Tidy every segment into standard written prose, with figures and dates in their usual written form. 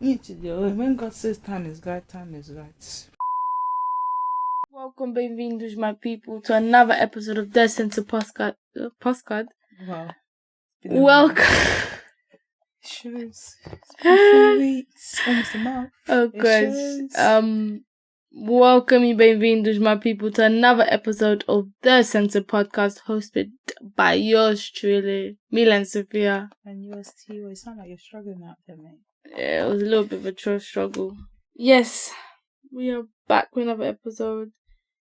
When God says time is right, time is right. Welcome, bem-vindos, my people, to another episode of The Center Postcard. Wow. Welcome. Shows. It's been 3 weeks, almost a month. Oh, gosh. Welcome, you bem-vindos, my people, to another episode of The Center Podcast, hosted by yours truly, Milene Sophia. And yours, Tiwa. It sounds like you're struggling out there, mate. Yeah, it was a little bit of a struggle. Yes, we are back with another episode.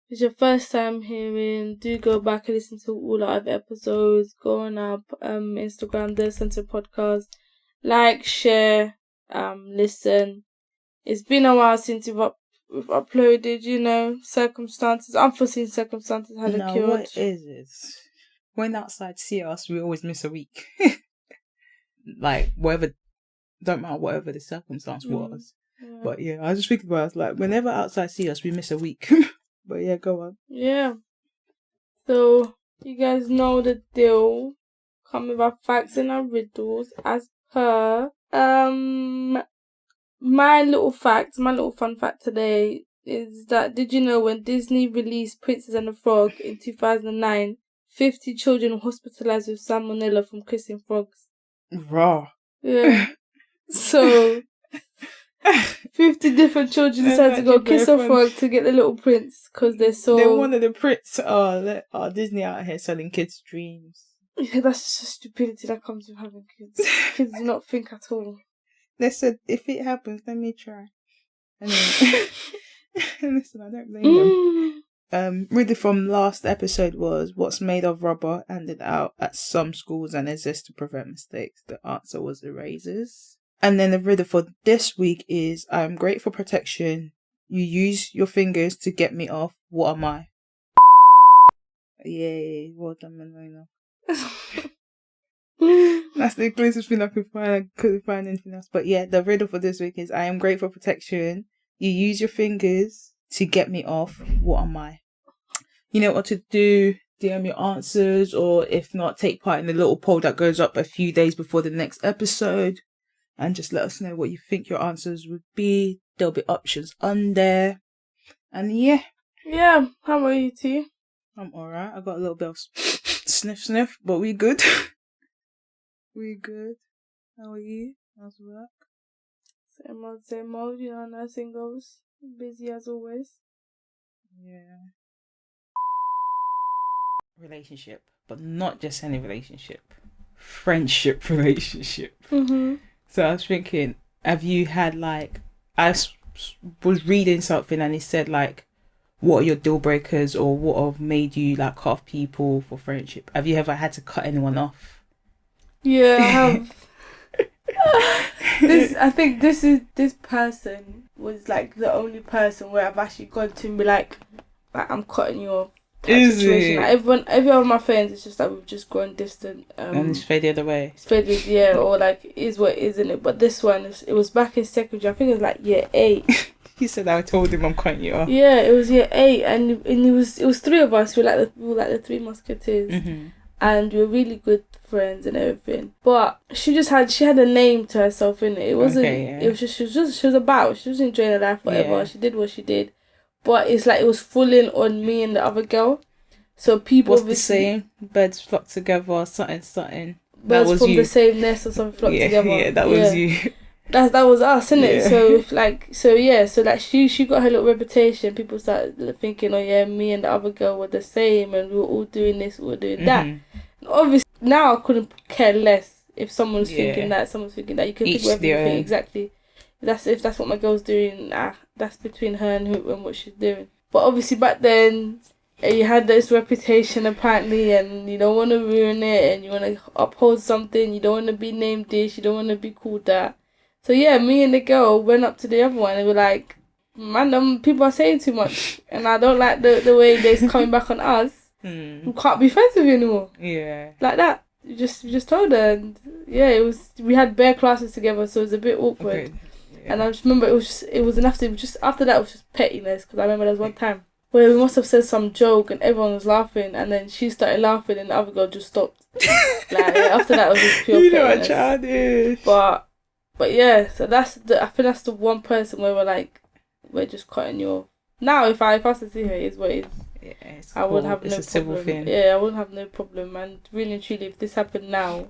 If it's your first time hearing, do go back and listen to all our other episodes. Go on our Instagram, The Center Podcast. Like, share, listen. It's been a while since we've uploaded, unforeseen circumstances had occurred. What is it? When outside see us, we always miss a week. Like, don't matter whatever the circumstance was. Yeah. But yeah, I was just thinking about it, I was like, whenever outside see us, we miss a week. But yeah, go on. Yeah. So, you guys know the deal. Come with our facts and our riddles as per. My little fun fact today is that, did you know when Disney released Princess and the Frog in 2009, 50 children were hospitalized with salmonella from kissing frogs? Raw. Yeah. So 50 different children decided to go kiss a frog to get the little prince because they wanted the prince. Oh, Disney out here selling kids' dreams. Yeah, that's just the stupidity that comes with having kids. Kids do not think at all. They said, if it happens, let me try. Anyway, listen, I don't blame them. Really, from last episode was what's made of rubber handed out at some schools and exists to prevent mistakes. The answer was erasers. And then the riddle for this week is, I am great for protection. You use your fingers to get me off. What am I? Yay, well done, Milene. That's the closest thing I could find. I couldn't find anything else. But yeah, the riddle for this week is, I am great for protection. You use your fingers to get me off. What am I? You know what to do. DM your answers, or if not, take part in the little poll that goes up a few days before the next episode. And just let us know what you think your answers would be. There'll be options on there. And yeah. Yeah, how are you, T? I'm alright. I got a little bit of sniff, but we good. We good. How are you? How's work? Same old, nursing goes. Busy as always. Yeah. Relationship. But not just any relationship. Friendship relationship. Mm-hmm. So I was thinking, have you had was reading something and it said what are your deal breakers, or what have made you cut off people for friendship? Have you ever had to cut anyone off? Yeah, I have. I think this person was the only person where I've actually gone to and be like I'm cutting you off. Is situation. it? Every one of my friends, it's just we've just grown distant. And it's faded the other way. It's faded, yeah, or is what isn't it? But this one, it was back in secondary. I think it was year 8. He said I told him I'm cutting you off. Yeah, it was year 8, and it was 3 of us. We were the 3 musketeers, mm-hmm. and we were really good friends and everything. But she had a name to herself in it. It wasn't. Okay, yeah. It was just she was enjoying her life, whatever. Yeah. She did what she did. But it's it was falling on me and the other girl. So people what's the same? Birds flock together, something. Birds from the same nest or something flock together. Yeah, that was you. That was us, innit? Yeah. So she got her little reputation. People started thinking, oh yeah, me and the other girl were the same, and we were all doing this, we were doing that. And obviously, now I couldn't care less if someone's thinking that, someone's thinking that. You can think whatever you think, exactly. If that's what my girl's doing, that's between her and what she's doing. But obviously back then, you had this reputation apparently, and you don't want to ruin it, and you want to uphold something. You don't want to be named this, you don't want to be called that. So yeah, me and the girl went up to the other one and were like, man, people are saying too much, and I don't like the way they're coming back on us. We can't be friends with you anymore. Yeah. Like that. You just told her, and yeah, we had bare classes together, so it was a bit awkward. Okay. Yeah. And I just remember it was enough to just after that it was just pettiness, because I remember there was one time where we must have said some joke and everyone was laughing, and then she started laughing and the other girl just stopped. After that it was just pure pettiness. You know what child is. But But yeah, so I think that's the one person where we're just cutting you off. Now, if I was to see her, it's what it is. Yeah, it's I cool. wouldn't have It's no a civil problem. thing. Yeah, I wouldn't have no problem. And really and truly, if this happened now,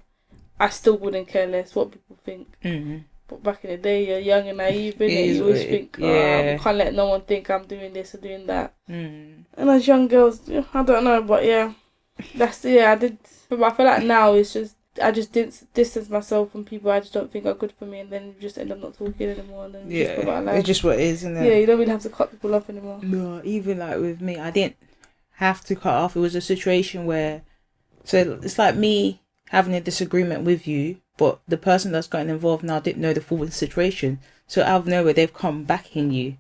I still wouldn't care less what people think. Mm-hmm. But back in the day, you're young and naive, innit? You always think, I can't let no one think I'm doing this or doing that. Mm. And as young girls, I don't know, but yeah, I did. But I feel like now it's just, I just distance myself from people I just don't think are good for me, and then you just end up not talking anymore, and then just go about life. It's just what it is, isn't it? Yeah, you don't really have to cut people off anymore. No, even like with me, I didn't have to cut off. It was a situation where, so it's like me having a disagreement with you, but the person that's gotten involved now didn't know the full situation. So out of nowhere, they've come backing you.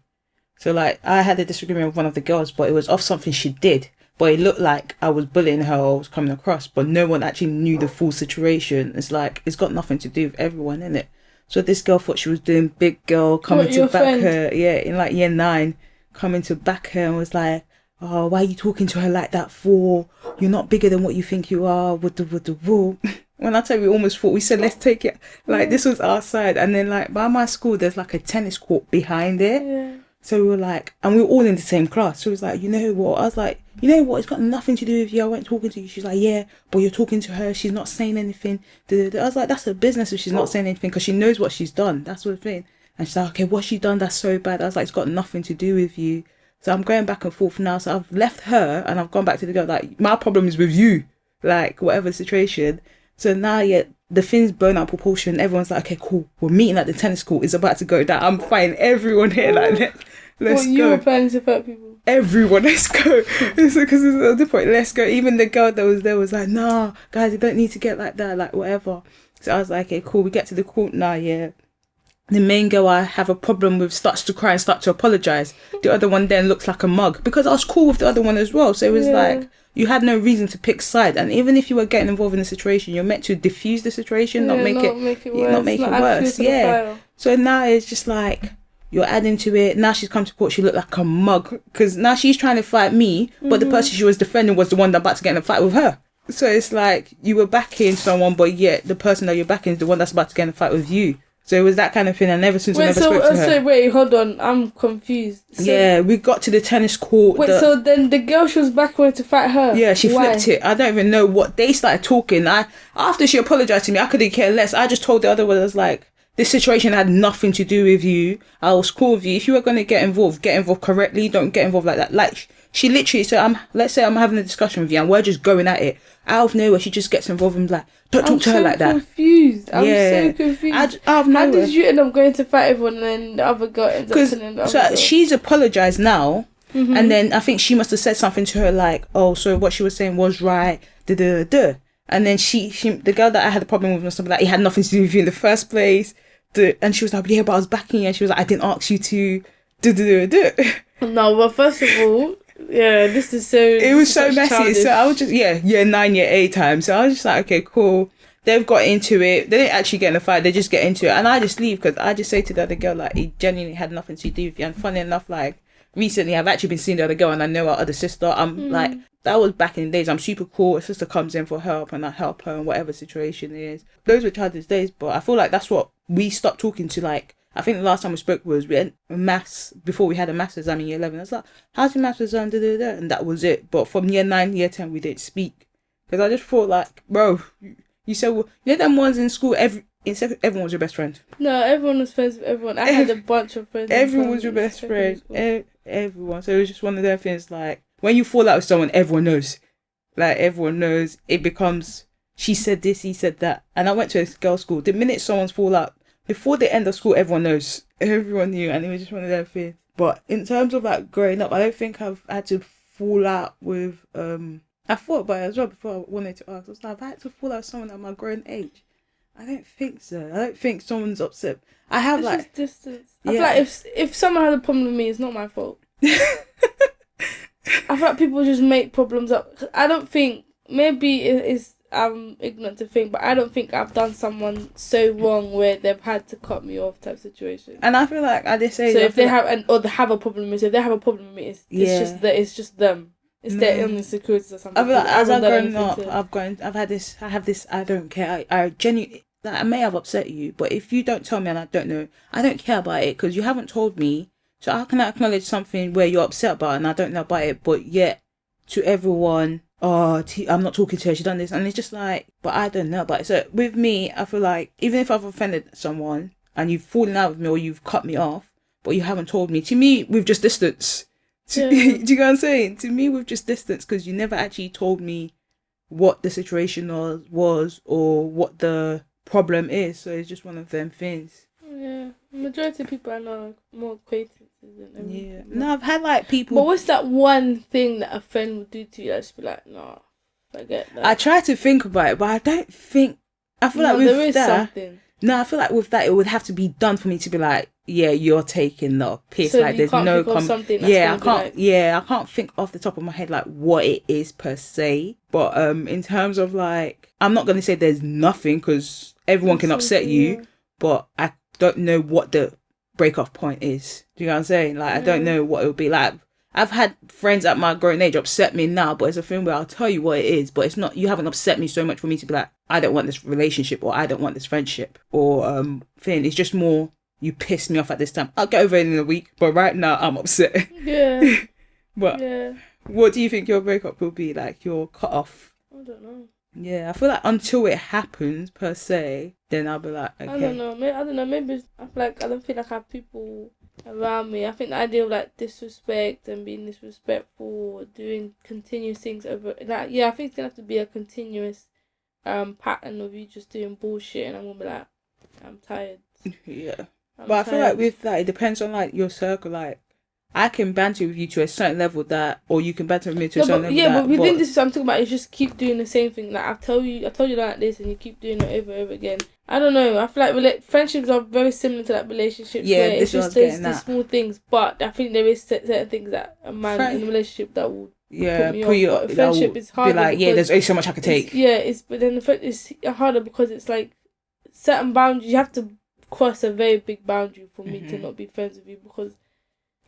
So like, I had a disagreement with one of the girls, but it was off something she did. But it looked like I was bullying her or I was coming across, but no one actually knew the full situation. It's like, it's got nothing to do with everyone, innit? So this girl thought she was doing big girl, coming to back her, in like year 9, coming to back her and was like, oh, why are you talking to her like that for? You're not bigger than what you think you are, with the woo. When I tell you, we almost thought, we said, let's take it, like, this was our side. And then, like, by my school, there's like a tennis court behind it. Yeah. So we were like, and we were all in the same class. So it was like, you know what? I was like, you know what? It's got nothing to do with you. I weren't talking to you. She's like, yeah, but you're talking to her. She's not saying anything. I was like, that's her business if she's not saying anything, because she knows what she's done. That's the thing. And she's like, okay, what's she done that's so bad? I was like, it's got nothing to do with you. So I'm going back and forth now. So I've left her and I've gone back to the girl. Like, my problem is with you. Like, whatever the situation. So now, the thing's blown out of proportion. Everyone's like, okay, cool. We're meeting at the tennis court. It's about to go down. I'm fighting everyone here. Like, let's go. You were planning to fight people? Everyone, let's go. Because it's at the point, let's go. Even the girl that was there was like, nah, guys, you don't need to get like that, like whatever. So I was like, okay, cool. We get to the court now, yeah. The main girl I have a problem with starts to cry and start to apologise. The other one then looks like a mug, because I was cool with the other one as well. So it was like, you had no reason to pick side. And even if you were getting involved in the situation, you're meant to diffuse the situation, not make it worse. Yeah. So now it's just like, you're adding to it. Now she's come to court, she looked like a mug, because now she's trying to fight me, but the person she was defending was the one that about to get in a fight with her. So it's like, you were backing someone, but yet the person that you're backing is the one that's about to get in a fight with you. So it was that kind of thing, and ever since I never spoke to her. So wait, hold on, I'm confused. So, yeah, we got to the tennis court. So then the girl she was back wanted to fight her? Yeah, she flipped it. I don't even know what, they started talking. After she apologised to me, I couldn't care less. I just told the other one, I was like, this situation had nothing to do with you. I was cool with you. If you were going to get involved correctly. Don't get involved like that. Like, she literally, so let's say I'm having a discussion with you and we're just going at it. Out of nowhere, she just gets involved and like, don't talk to her like that. I'm so confused. How did you end up going to fight everyone and then the other girl ends up telling the other girl? She's apologised now. Mm-hmm. And then I think she must have said something to her like, oh, so what she was saying was right. And then she the girl that I had a problem with was something like, it had nothing to do with you in the first place. And she was like, yeah, but I was backing you. And she was like, I didn't ask you to No, well, first of all, yeah, this is so... It was so messy. Childish. So I was just, year 9, year 8 time. So I was just like, okay, cool. They've got into it. They didn't actually get in a fight. They just get into it. And I just leave, because I just say to the other girl, like, it genuinely had nothing to do with you. And funny enough, like, recently I've actually been seeing the other girl and I know our other sister. I'm like, that was back in the days. I'm super cool. A sister comes in for help and I help her in whatever situation it is. Those were childish days, but I feel like that's what we stopped talking to. Like, I think the last time we spoke was we had maths, before we had a maths exam in year 11. I was like, how's your maths exam? And that was it. But from year 9, year 10, we didn't speak. Because I just thought like, bro, you said, well, you know them ones in school, everyone was your best friend. No, everyone was friends with everyone. I had a bunch of friends. Everyone was your best friend. Everyone. So it was just one of their things, like, when you fall out with someone, everyone knows. Like, everyone knows. It becomes, she said this, he said that. And I went to a girls' school. The minute someone's fall out, before the end of school, everyone knows. Everyone knew. And it was just one of their things. But in terms of, like, growing up, I don't think I've had to fall out with, I thought about it as well before I wanted to ask. I was like, I've had to fall out with someone at my grown age. I don't think so. I don't think someone's upset. I have, it's like... just distance. I feel like if someone had a problem with me, it's not my fault. I feel like people just make problems up. I don't think, maybe it's I'm ignorant to think, but I don't think I've done someone so wrong where they've had to cut me off type situation. And I feel like at this age, so if they have or they have a problem with me, so if they have a problem with me, it's just them. It's their insecurities or something. I feel like as I've grown up, I have this I don't care. I genuinely, that I may have upset you, but if you don't tell me and I don't know, I don't care about it because you haven't told me. So how can I acknowledge something where you're upset about and I don't know about it, but yet to everyone, I'm not talking to her, she done this, and it's just like, but I don't know about it. So with me, I feel like even if I've offended someone and you've fallen out with me or you've cut me off, but you haven't told me, to me, we've just distance. Do you know what I'm saying? To me, we've just distance because you never actually told me what the situation was or what the problem is. So it's just one of them things. Yeah, majority of people I know are more acquaintances than everything. Yeah. No, I've had like people. But what's that one thing that a friend would do to you that's be like, nah, forget that? I try to think about it, but I don't think. I feel like with there is that. something. No, I feel like with that it would have to be done for me to be like, yeah, you're taking the piss. So like you there's can't no think of something that's yeah, I gonna be can't. like... Yeah, I can't think off the top of my head like what it is per se. But in terms of like, I'm not gonna say there's nothing because everyone can upset you, but I don't know what the break-off point is. Do you know what I'm saying? Like I don't know what it would be like. I've had friends at my grown age upset me now, but it's a thing where I'll tell you what it is, but it's not, you haven't upset me so much for me to be like, I don't want this relationship or I don't want this friendship or thing. It's just more, you pissed me off at this time. I'll get over it in a week, but right now I'm upset. Yeah. But what do you think your breakup will be like? Your cut off? I don't know. Yeah, I feel like until it happens per se, then I'll be like, okay. I don't know. Maybe I feel like I don't feel like I have people around me. I think the idea of like disrespect and being disrespectful or doing continuous things over, like, yeah, I think it's gonna have to be a continuous pattern of you just doing bullshit, and I'm gonna be like, I'm tired. Yeah. But I feel like with that, it depends on like your circle. Like, I can banter with you to a certain level that, or you can banter with me to a certain level yeah, that. but within this, I'm talking about is just keep doing the same thing. Like I told you like this, and you keep doing it over and over again. I don't know. I feel like friendships are very similar to like relationships. Yeah, where it's just these small things, but I think there is certain things that a man in a relationship that will put me off. But friendship is harder. Be like, yeah, there's only so much I can take. But then it's harder because it's like certain boundaries. You have to cross a very big boundary for me to not be friends with you because.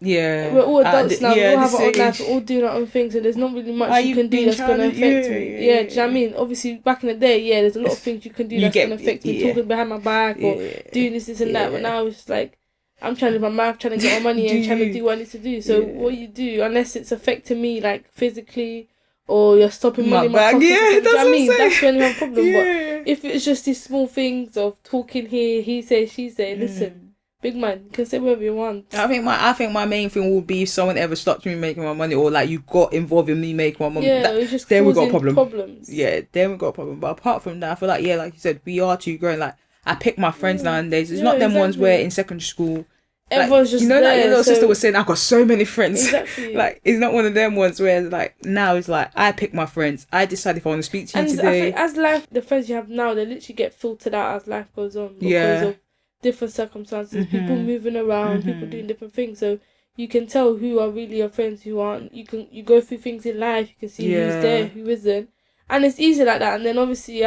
Yeah, we're all adults now. We all have our own life. We're all doing our own things, and there's not really much you can do that's going to affect me. Yeah, do you know what I mean? Obviously, back in the day, there's a lot of things you can do that's going to affect me. Talking behind my back or doing this and that. But now it's like I'm trying to live my life, trying to get my money and trying to do what I need to do. So what you do, unless it's affecting me like physically or you're stopping money in my pocket, that's what I mean. That's when you have a problem. But if it's just these small things of talking here, he say, she say, listen. Big man, you can say whatever you want. I think my main thing will be if someone ever stopped me making my money or like you got involved in me making my money. Yeah, it's just then we got a problem. Problems. Yeah, then we got a problem. But apart from that, I feel like like you said, we are too grown. Like I pick my friends nowadays. It's not them ones where in secondary school everyone's just there, like your little sister was saying, I've got so many friends. Exactly. Like it's not one of them ones where like now it's like I pick my friends. I decide if I want to speak to you today. I think as life, the friends you have now, they literally get filtered out as life goes on because of different circumstances, people moving around, people doing different things. So you can tell who are really your friends, who aren't. You go through things in life. You can see who's there, who isn't, and it's easy like that. And then obviously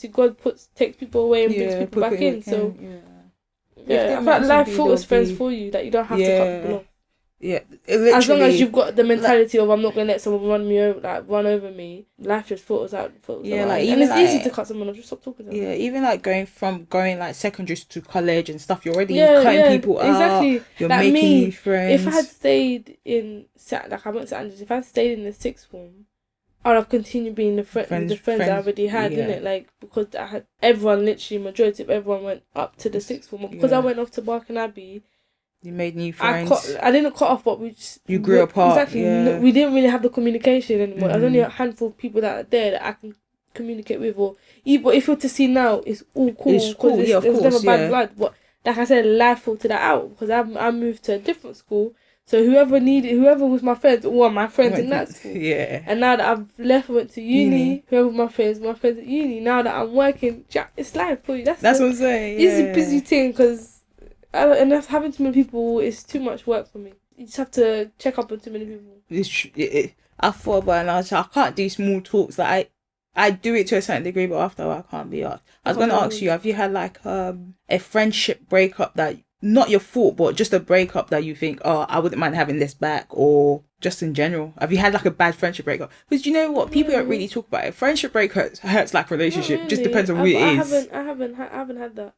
God takes people away and brings people back in. So I feel like life filters friends for you that you don't have to cut people off. Yeah, as long as you've got the mentality of I'm not gonna let someone run over me, life just filters out. And it's easy to cut someone off. Just stop talking to them. Yeah, even like going like secondary to college and stuff, you're already cutting people out. Exactly. You're like making new friends. If I had stayed in I went to Andrews, if I had stayed in the sixth form, I'd have continued being the friends I already had, innit? Like because I had majority of everyone went up to the sixth form. Because I went off to Barking Abbey. You made new friends. I didn't cut off, but you grew apart. Exactly. Yeah. We didn't really have the communication anymore. There's only a handful of people that are there that I can communicate with. Or if you're to see now, it's all cool. It's cool. Yeah, of course. There's never bad blood. But like I said, life filtered that out because I moved to a different school. So whoever was my friends, all my friends in that school. Yeah. And now that I've left, I went to uni. Whoever my friends at uni. Now that I'm working, it's life for you. That's what I'm saying. It's a busy thing because. And having too many people is too much work for me. You just have to check up on too many people. I thought about it and I was like, I can't do small talks. Like I do it to a certain degree, but after I can't be asked. I was going to ask you, have you had like a friendship breakup that not your fault, but just a breakup that you think, oh, I wouldn't mind having this back, or just in general? Have you had like a bad friendship breakup? Because you know what, people don't really talk about it. Friendship break hurts like relationship. Really. Just depends on who it is. I haven't had that.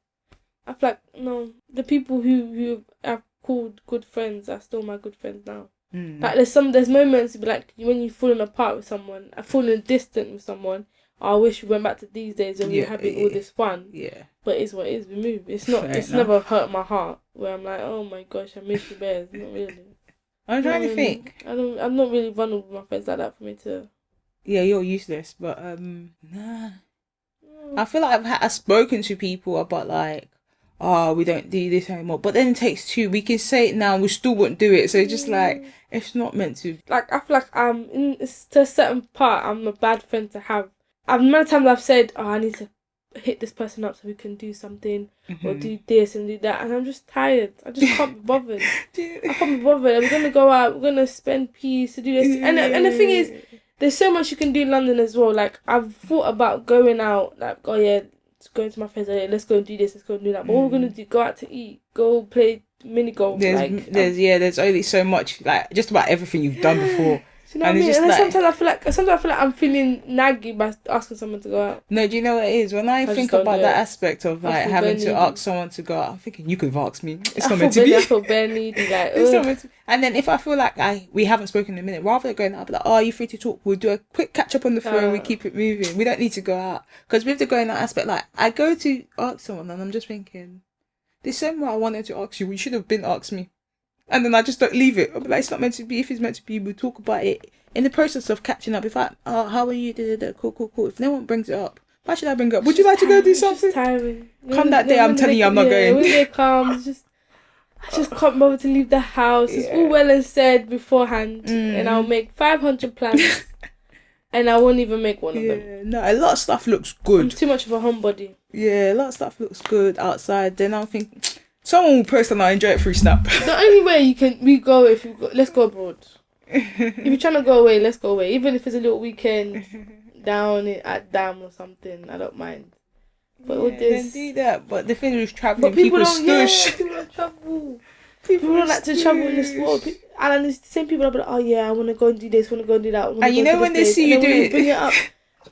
I feel like no, the people who I've called good friends are still my good friends now. Like there's moments like when you've fallen apart with someone, I've fallen distant with someone. I wish we went back to these days when we were having all this fun. Yeah. But it's what it is. We move. It's not. It's never hurt my heart where I'm like, oh my gosh, I miss you, bears. Not really. I'm trying to think. I'm not really vulnerable with my friends like that for me to. Yeah, you're useless. But nah. I feel like I've spoken to people about like, oh, we don't do this anymore. But then it takes two. We can say it now, we still won't do it. So it's just like, it's not meant to. Like, I feel like to a certain part, I'm a bad friend to have. Many times I've said, oh, I need to hit this person up so we can do something or do this and do that, and I'm just tired. I just can't be bothered. I can't be bothered. We're gonna go out. We're gonna spend peas to do this, and the thing is, there's so much you can do in London as well. Like I've thought about going out. Like, oh yeah, going to my friends. Oh, yeah, let's go and do this. Let's go and do that. But what we're gonna do? Go out to eat. Go play mini golf. There's only so much. Like just about everything you've done before. You know what I mean? And sometimes I feel like I'm feeling naggy by asking someone to go out. No, do you know what it is? When I think about that aspect of like having to ask someone to go out, I'm thinking you could have asked me. It's not meant to be. I feel bare needy. Like, it's not meant to. And then if I feel like we haven't spoken in a minute, rather than going out, I'll be like, oh, are you free to talk? We'll do a quick catch up on the phone. We keep it moving. We don't need to go out. Because with the going out aspect, like I go to ask someone and I'm just thinking, there's something I wanted to ask you. You should have been asked me. And then I just don't leave it. I'll be like, it's not meant to be. If it's meant to be, we'll talk about it in the process of catching up. If I, how are you? Cool. If no one brings it up, why should I bring it up? Would you like to go do something? Tiring. Come that day, I'm telling you, I'm not going. When they come, I just can't bother to leave the house. It's all well and said beforehand, and I'll make 500 plans, and I won't even make one of them. No, a lot of stuff looks good. I'm too much of a homebody. Yeah, a lot of stuff looks good outside. Then I'll think someone will post and I'll enjoy it through Snap. The only way let's go abroad. If you're trying to go away, let's go away. Even if it's a little weekend down at Dam or something, I don't mind. But with this, then do that. But the thing is, traveling, people don't stush. People don't travel. People don't like to travel in this world. And it's the same people that be like, oh yeah, I want to go and do this, want to go and do that. And you know when they see you do it, bring it up.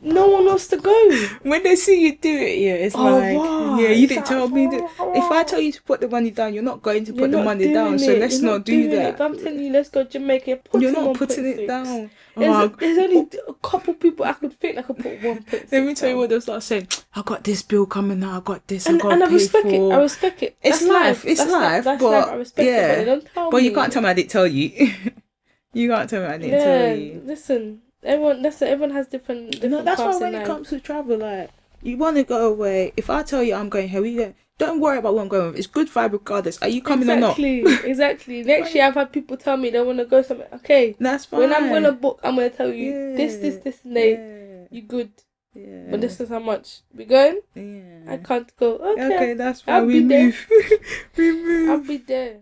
No one wants to go. When they see you do it, it's wow. you didn't tell me that. If I tell you to put the money down, you're not going to put the money down. So let's not do that. If I'm telling you, let's go to Jamaica, you're not putting it down. There's only a couple people I could think I could put 1.6. Let me tell you what they'll start saying. I got this bill coming now. I got this. I respect it. I respect it. It's life. It's life. But I respect it. But don't tell me. But you can't tell me I didn't tell you. You can't tell me I didn't tell you. Listen. Everyone has different. No, that's why when it comes to travel, like you want to go away. If I tell you I'm going here, we go. Don't worry about what I'm going with. It's good vibe regardless. Are you coming or not? Exactly. Next year I've had people tell me they want to go somewhere. Okay, that's fine. When I'm gonna book, I'm gonna tell you this, and that. You good? Yeah. But this is how much we going. Yeah. I can't go. Okay, that's fine. We move. We move. I'll be there.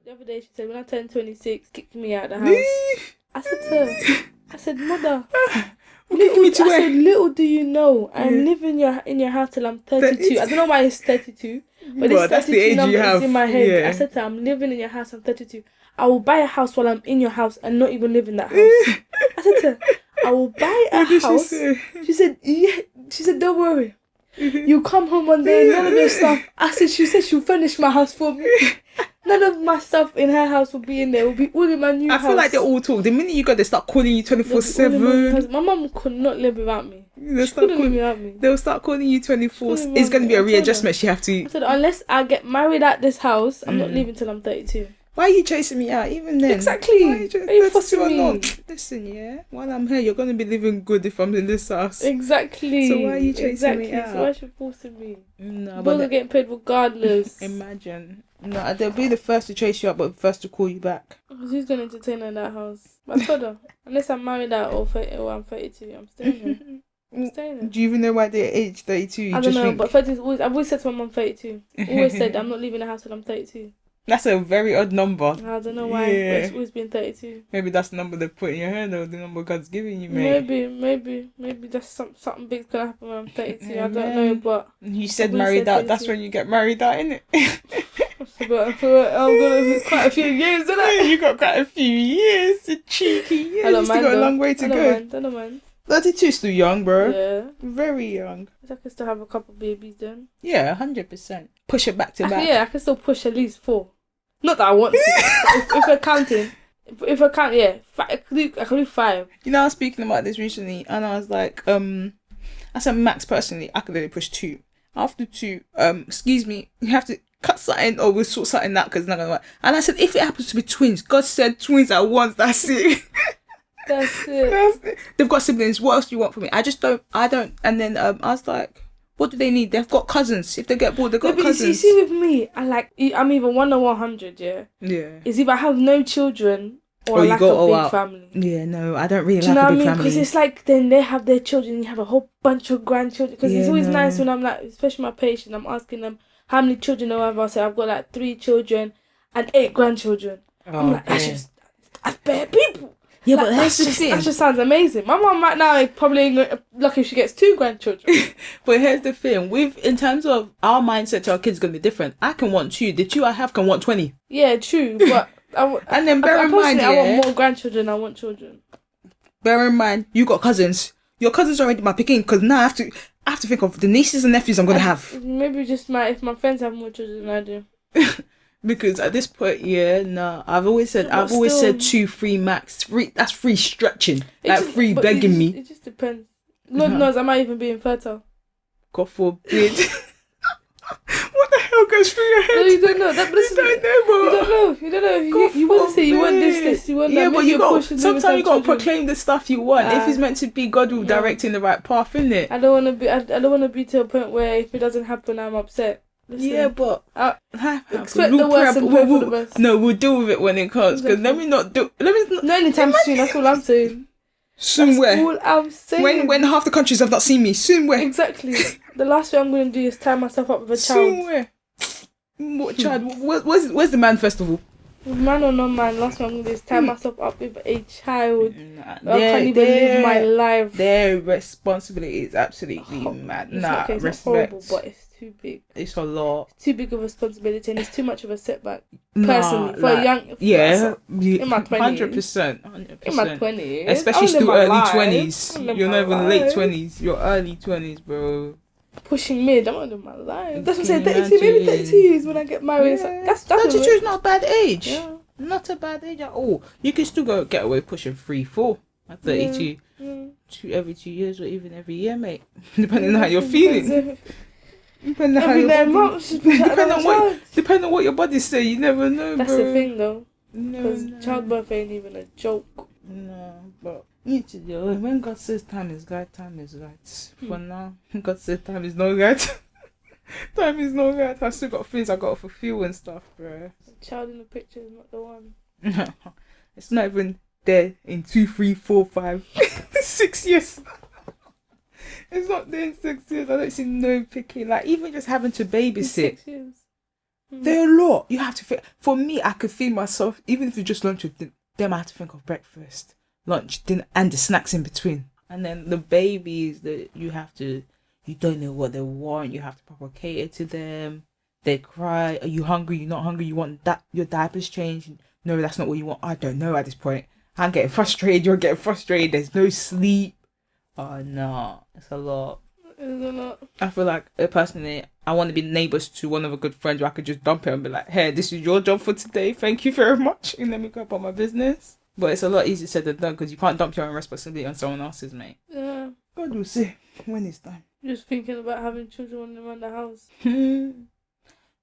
The other day she said when I turned 26, kicked me out of the house. I said to her, mother, little do you know, I'm living in your house till I'm 32. I don't know why it's 32, but it's 32 number is in my head. Yeah. I said to her, I'm living in your house, I'm 32. I will buy a house while I'm in your house and not even live in that house. I said to her, I will buy a house. She said, yeah. She said, don't worry. You come home one day, none of your stuff. She said she'll furnish my house for me. None of my stuff in her house will be in there. It will be all in my new house. I feel like they all talk. The minute you go, they start calling you 24/7. My mum could not live without me. She couldn't live without me. They'll start calling you 24. It's going to be a readjustment she have to. I said, unless I get married at this house, I'm not leaving till I'm 32. Why are you chasing me out even then? Exactly. Why are you fussing me? Listen, while I'm here, you're going to be living good if I'm in this house. Exactly. So why are you chasing me out? So why should you forcing me? No, but they're getting paid regardless. Imagine. No, they'll be the first to chase you up, but first to call you back. Who's going to entertain her in that house? I told her, unless I'm married out or I'm 32, I'm staying there. I'm staying there. Do you even know why they're age 32? I don't know, but 30 is always, I've always said to my mum 32. Always said I'm not leaving the house till I'm 32. That's a very odd number. I don't know why, but it's always been 32. Maybe that's the number they put in your head, or the number God's giving you, mate. Maybe that's something big's gonna happen when I'm 32. I don't know, but you said married out. That's when you get married out, innit? But I'm gonna quite a few years, isn't it? You got quite a few years, a cheeky years. You still got a long way to go. I don't mind. 32 still young, bro. Yeah, very young. I can still have a couple babies then. Yeah, 100%. Push it back to back. Yeah, I can still push at least 4. Not that I want to. if we're counting, if I count, yeah, I can do 5. You know, I was speaking about this recently, and I was like, I said max personally, I could only push 2. After 2, excuse me, you have to cut something or we'll sort something out because it's not gonna work. And I said, if it happens to be twins, God said twins at once. That's it. That's it. They've got siblings. What else do you want from me? I don't. And then I was like, what do they need? They've got cousins. If they get bored, they've got cousins. You see, with me, I'm either 1 or 100. Yeah. Yeah. It's either I have no children or I like a big family. Yeah, no, I don't really like a big family. Do you know what I mean? Because it's like then they have their children, and you have a whole bunch of grandchildren. Because it's always nice when I'm like, especially my patient, I'm asking them how many children do I have. I say I've got like 3 children and 8 grandchildren. I'm like, that's bare people. Yeah, like, but that's the thing. That just sounds amazing. My mum right now is probably lucky if she gets 2 grandchildren. But here's the thing: in terms of our mindset to our kids, going to be different. I can want 2. The 2 I have can want 20. Yeah, true. But and then bear in mind, I want more grandchildren. I want children. Bear in mind, you got cousins. Your cousins are already my picking because now I have to think of the nieces and nephews I'm gonna have. Maybe just if my friends have more children than I do. Because at this point, I've always said 2, 3 max. 3, that's 3 stretching. Like 3 begging me. It just depends. Lord knows I might even be infertile. God forbid. What the hell goes through your head? No, you don't know. You don't know. You want to say you want this, you want that. Yeah, but sometimes you got to proclaim the stuff you want. If it's meant to be, God will direct in the right path, innit? I don't want to be to a point where if it doesn't happen, I'm upset. Listen, yeah, but expect the worst and pray for the best. No, we'll deal with it when it comes. Because let me not. No, anytime soon. That's all I'm saying. Soon where? All I'm saying. When half the countries have not seen me. Soon where? Exactly. The last thing I'm going to do is tie myself up with a child. Soon where? What child? Where's the man festival? Man or no man, last thing I'm going to do is tie myself up with a child. I can't even live my life. Their responsibility is absolutely mad. It's respect. Horrible, but it's too big. It's a lot. It's too big of a responsibility, and it's too much of a setback. Personally, for a young, in my 20s, 100%. In my 20s, especially still early 20s. You're not even late 20s. You're early 20s, bro. Pushing mid, I'm gonna do my life. That's what I'm saying. 32, maybe 32 is when I get married. Yeah. That's 32 is not a bad age. Yeah. Not a bad age at all. You can still get away pushing 3, 4 at 32. Every 2 years or even every year, mate. Depending on how you're feeling. Depending on what your body say, you never know. That's bro. the thing, though. Because childbirth ain't even a joke. No, but you need to do it. When God says time is right, time is right. For now, God says time is not right. Time is not right. I still got things I got to fulfill and stuff, bro. The child in the picture is not the one. It's not even there in 2, 3, 4, 5, 6 years. It's not there in 6 years. I don't see no picking. Like, even just having to babysit. 6 years. They're a lot. You have to think. For me, I could feed myself, even if you just lunch with them. Then I have to think of breakfast, lunch, dinner, and the snacks in between. And then the babies that you don't know what they want. You have to proper cater to them. They cry. Are you hungry? You're not hungry. You want that? Your diapers changed? No, that's not what you want. I don't know at this point. I'm getting frustrated. You're getting frustrated. There's no sleep. Oh no, it's a lot. It's a lot. I feel like personally, I want to be neighbours to one of a good friend where I could just dump it and be like, hey, this is your job for today. Thank you very much. And let me go about my business. But it's a lot easier said than done because you can't dump your own responsibility on someone else's, mate. Yeah. God will see when it's time. Just thinking about having children when they're around the house.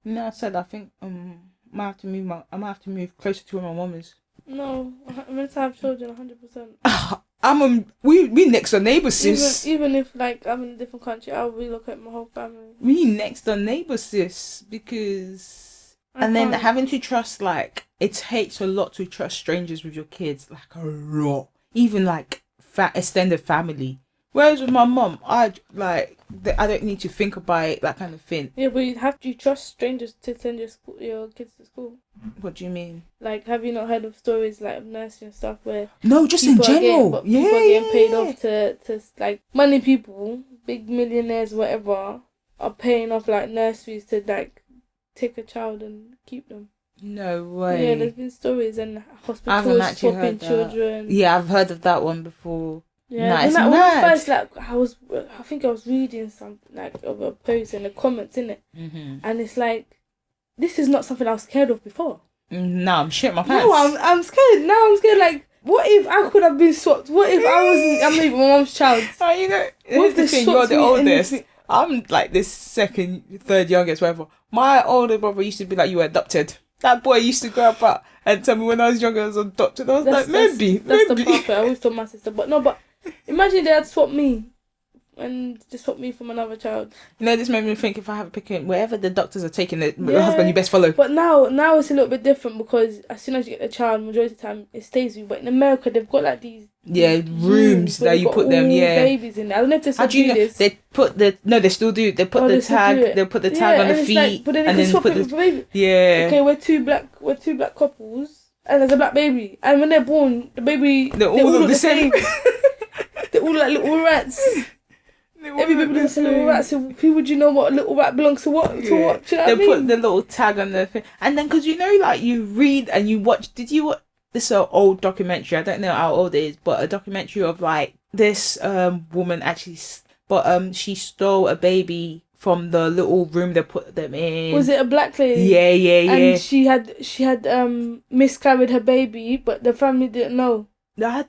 I said I think I might have to move closer to where my mum is. No, I'm meant to have children 100%. We next door neighbours, sis. Even if like I'm in a different country, I'll relocate my whole family. We next door neighbours, sis, because then having to trust, like, it takes a lot to trust strangers with your kids, like a lot. Even like extended family, Whereas with my mum, I don't need to think about it, that kind of thing. Yeah, but you trust strangers to send your kids to school? What do you mean? Like, have you not heard of stories like of nursing and stuff where No, just in general. People are getting paid off to like money people, big millionaires, whatever, are paying off like nurseries to like take a child and keep them. No way. Yeah, there's been stories and I haven't hospitals actually swapping heard that. children. Yeah, I've heard of that one before. Yeah, It's when mad. I first I think I was reading something like of a post and the comments in it, and it's like, this is not something I was scared of before. No, I'm shitting my pants. No, I'm scared. Now I'm scared. Like, what if I could have been swapped? What if I'm not even my mom's child? You know, here's the thing, you're the oldest. I'm like this second, third youngest, whatever. My older brother used to be like, you were adopted. That boy used to go about and tell me when I was younger I was adopted. I was like, maybe. That's the part I always told my sister. But imagine they had swapped me and just swapped me from another child. You know, this made me think, if I have a picking, wherever the doctors are taking the husband, you best follow. But now it's a little bit different, because as soon as you get the child, majority of the time it stays with you. But in America, they've got like these rooms that you put them, babies in there. I don't know if they still do this. They put they still do. They put the tag. They put the tag on the feet, like, but then they swap it with the baby. Yeah. Okay, we're two black couples, and there's a black baby, and when they're born, the baby they're all look the same. They're all like little rats. Every baby looks like a little rat. So who would you know what a little rat belongs to what? To what? Do you know what I mean? They put the little tag on the thing, and then because like you read and you watch. Did you watch this old documentary? I don't know how old it is, but a documentary of like this woman actually, she stole a baby from the little room they put them in. Was it a black lady? Yeah. And she had miscarried her baby, but the family didn't know. I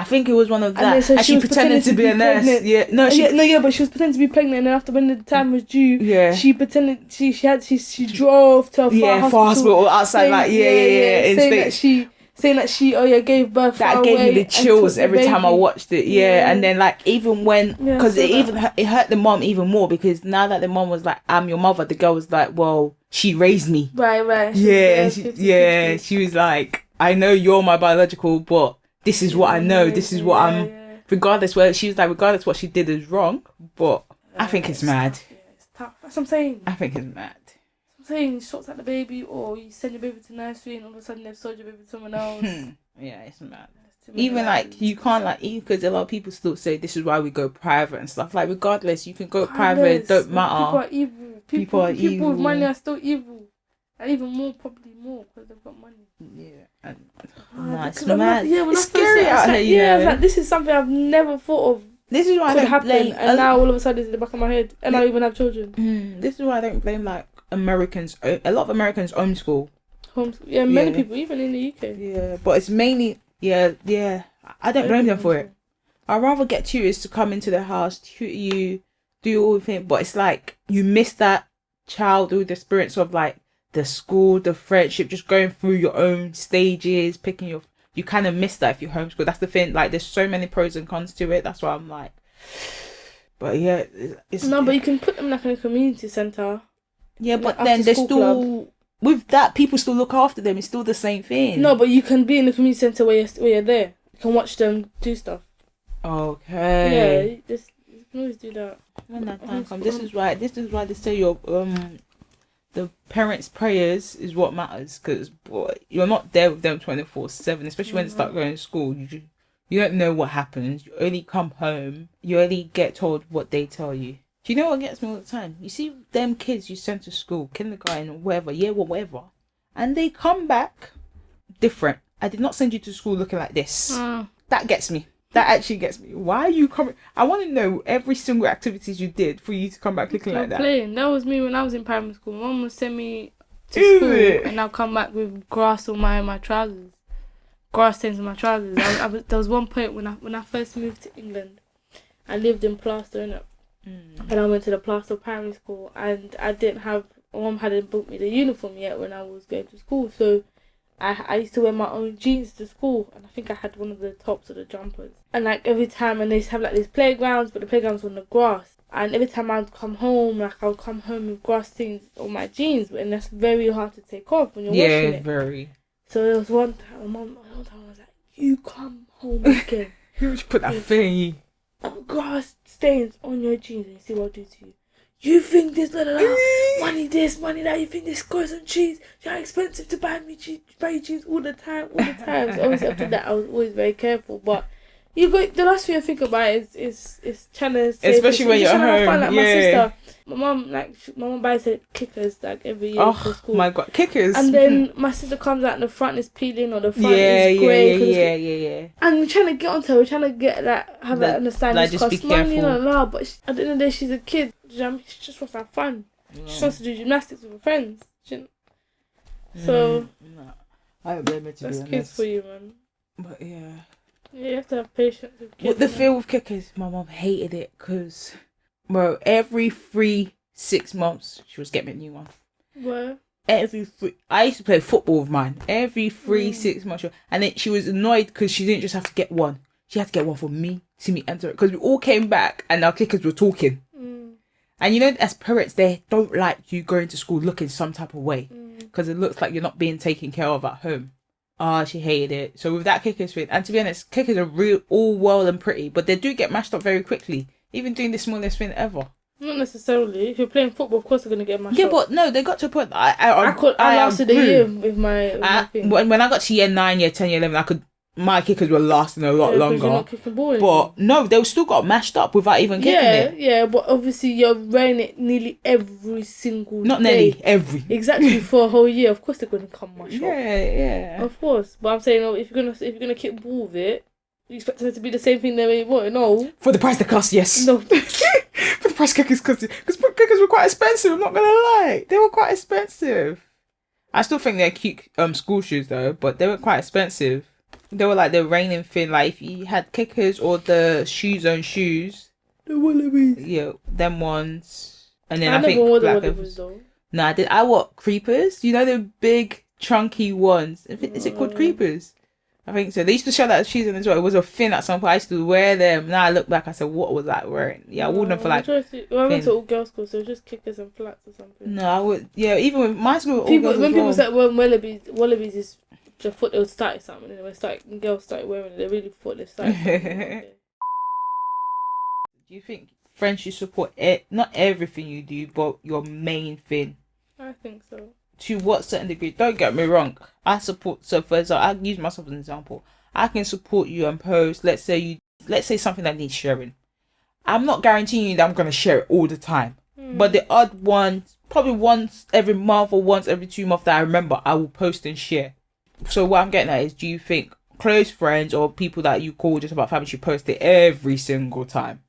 think it was one of that. And she pretended to be a nurse. Pregnant. Yeah, but she was pretending to be pregnant, and then after when the time was due, she pretended she drove to a far hospital outside, saying that she gave birth. That gave me the chills every time I watched it. Yeah, and then like even when because it hurt the mom even more, because now that the mom was like, "I'm your mother," the girl was like, "Well, she raised me." Right. She was like, "I know you're my biological, but this is what I know. This is what I'm." Regardless, she was like, regardless what she did is wrong, but I think it's mad. Yeah, it's tough. That's what I'm saying. I think it's mad. I'm saying you sort out the baby, or you send your baby to nursery, and all of a sudden they've sold your baby to someone else. Yeah, it's mad. Even like you can't because a lot of people still say this is why we go private and stuff. Like regardless, you can go private. Don't matter. People are evil. People with money are still evil, and even probably more because they've got money. Yeah, it's mad. It's scary out here. Yeah, it's like, this is something I've never thought of. This is why could happen, and now all of a sudden it's in the back of my head, and I don't even have children. This is why I don't blame like Americans. A lot of Americans homeschool. Yeah, many people, even in the UK. Yeah, but it's mainly I don't blame them for it. I'd rather get tutors to come into the house, tutor you, do all the things, but it's like you miss that childhood experience of like the school, the friendship, just going through your own stages, you kind of miss that if you homeschool. That's the thing. Like, there's so many pros and cons to it. That's why I'm like, but yeah, but you can put them like in a community centre. Yeah, but then they're still club. With that. People still look after them. It's still the same thing. No, but you can be in the community centre where you're there. You can watch them do stuff. Okay. Yeah, you can always do that. When that time comes, this is why they say your the parents' prayers is what matters, because you're not there with them 24/7, especially when they start going to school. You don't know what happens. You only come home. You only get told what they tell you. Do you know what gets me all the time? You see them kids you send to school, kindergarten or whatever, whatever, and they come back different. I did not send you to school looking like this. That gets me. That actually gets me. Why are you coming? I want to know every single activities you did for you to come back looking like that. That was me when I was in primary school. My mum would send me to school and I'll come back with grass on my trousers. Grass stains on my trousers. There was one point when I first moved to England. I lived in Plaster, innit? And I went to the Plaster primary school, and my mum hadn't bought me the uniform yet when I was going to school, so I used to wear my own jeans to school, and I think I had one of the tops of the jumpers. And like every time, and they used to have like these playgrounds, but the playgrounds were on the grass. And every time I'd come home, I would come home with grass stains on my jeans, and that's very hard to take off when you're washing it. Yeah, very. So there was one time, I was like, "You come home again." You just put that thing. grass stains on your jeans, and you see what I'll do to you. You think this, la la la, money this, money that. You think this goes on jeans? You're expensive to buy you jeans all the time. So obviously after that, I was always very careful. But you go. The last thing I think about is trying to save, especially when you're at home. Fun, like my sister, my mom buys her kickers like every year for school. Oh my god, kickers! And then my sister comes out and the front is peeling or the front is grey. Yeah. And we're trying to get onto her. We're trying to get that, have that understanding. Like, just be money, careful. But at the end of the day, she's a kid. You know what I mean? She just wants to have fun. Yeah. She wants to do gymnastics with her friends. So I don't blame her, to be honest. That's kids for you, man. But yeah, you have to have patience with kids. What the feel with kickers? My mum hated it because, bro, every 6 months she was getting me a new one. What? I used to play football with mine. Every 6 months, and then she was annoyed because she didn't just have to get one. She had to get one for me, Timmy, and Tara, because we all came back and our kickers were talking. And you know, as parents, they don't like you going to school looking some type of way because it looks like you're not being taken care of at home. She hated it. So with that kickers thing, and to be honest, kickers are all well and pretty, but they do get mashed up very quickly, even doing the smallest thing ever. Not necessarily. If you're playing football, of course they're gonna get mashed up. Yeah, but no, they got to a point. I lasted a year with my thing. When I got to year 9, year 10, year 11, my kickers were lasting a lot longer. You're not kicking ball but no, they still got mashed up without even kicking it. Yeah, but obviously you're wearing it nearly every single day. Not nearly, every. Exactly, for a whole year. Of course they're gonna come mashed up. Yeah. Of course, but I'm saying, if you're gonna kick ball with it, you expect it to be the same thing they want. No. For the price they cost, yes. No. For the price kickers cost, because kickers were quite expensive. I'm not gonna lie, they were quite expensive. I still think they're cute school shoes though, but they were quite expensive. They were like the reigning thing. Like if you had kickers or the shoes on shoes, the wallabies. Yeah, them ones. And then I think never wore the wallabies though. No, I did. I wore creepers. You know the big chunky ones. Is it called creepers? I think so. They used to show that shoes in as well. It was a thing at some point. I used to wear them. Now I look back, I said, what was I wearing? Yeah, I wore them for like. I went to all girls' school, so it was just kickers and flats or something. No, I would. Yeah, even with my school. People said wallabies is the thought they would start something, and girls started wearing it. They really thought they started something. Do you think friends should support not everything you do, but your main thing? I think so. To what certain degree? Don't get me wrong. I support. So for example, I'll use myself as an example. I can support you and post. Let's say something that needs sharing. I'm not guaranteeing you that I'm gonna share it all the time. But the odd ones, probably once every month or once every 2 months that I remember, I will post and share. So what I'm getting at is, do you think close friends or people that you call just about family should post it every single time?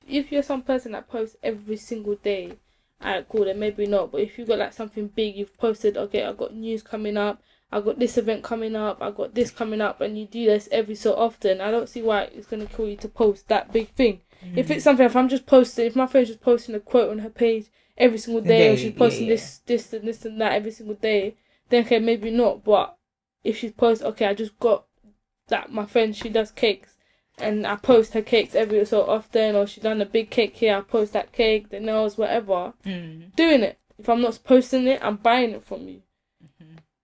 If you're some person that posts every single day, alright, cool, then maybe not. But if you've got like something big, you've posted, okay, I've got news coming up, I've got this event coming up, I've got this coming up, and you do this every so often, I don't see why it's going to kill you to post that big thing. If it's something, if my friend's just posting a quote on her page every single day, or she's posting this and this and that every single day, then okay, maybe not. But if she's posted, okay, I just got that my friend, she does cakes, and I post her cakes every so often, or she done a big cake here, I post that cake, the nails, whatever. Doing it. If I'm not posting it, I'm buying it from you.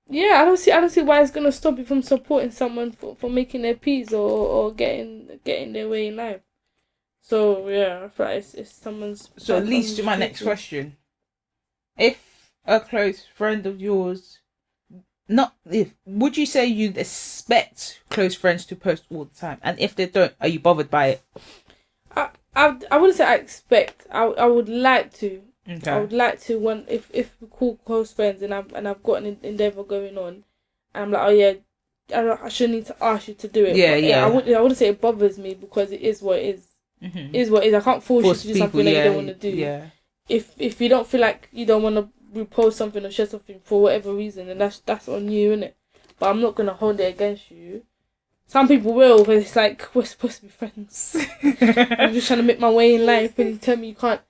Yeah, I don't see why it's gonna stop you from supporting someone for making their peace or getting their way in life. So yeah, I feel like it's someone's. So at least to my next question, if a close friend of yours, would you say you'd expect close friends to post all the time? And if they don't, are you bothered by it? I wouldn't say I expect. I would like to. Okay. I would like to if we call close friends and I've got an endeavour going on, and I'm like, oh yeah, I shouldn't need to ask you to do it. Yeah. I wouldn't say it bothers me because it is what it is. It is what it is. I can't force you to do something that you don't want to do. Yeah. If you don't feel like you don't want to repost something or share something for whatever reason, then that's on you, innit? But I'm not gonna hold it against you. Some people will, but it's like, we're supposed to be friends. I'm just trying to make my way in life, and you tell me you can't.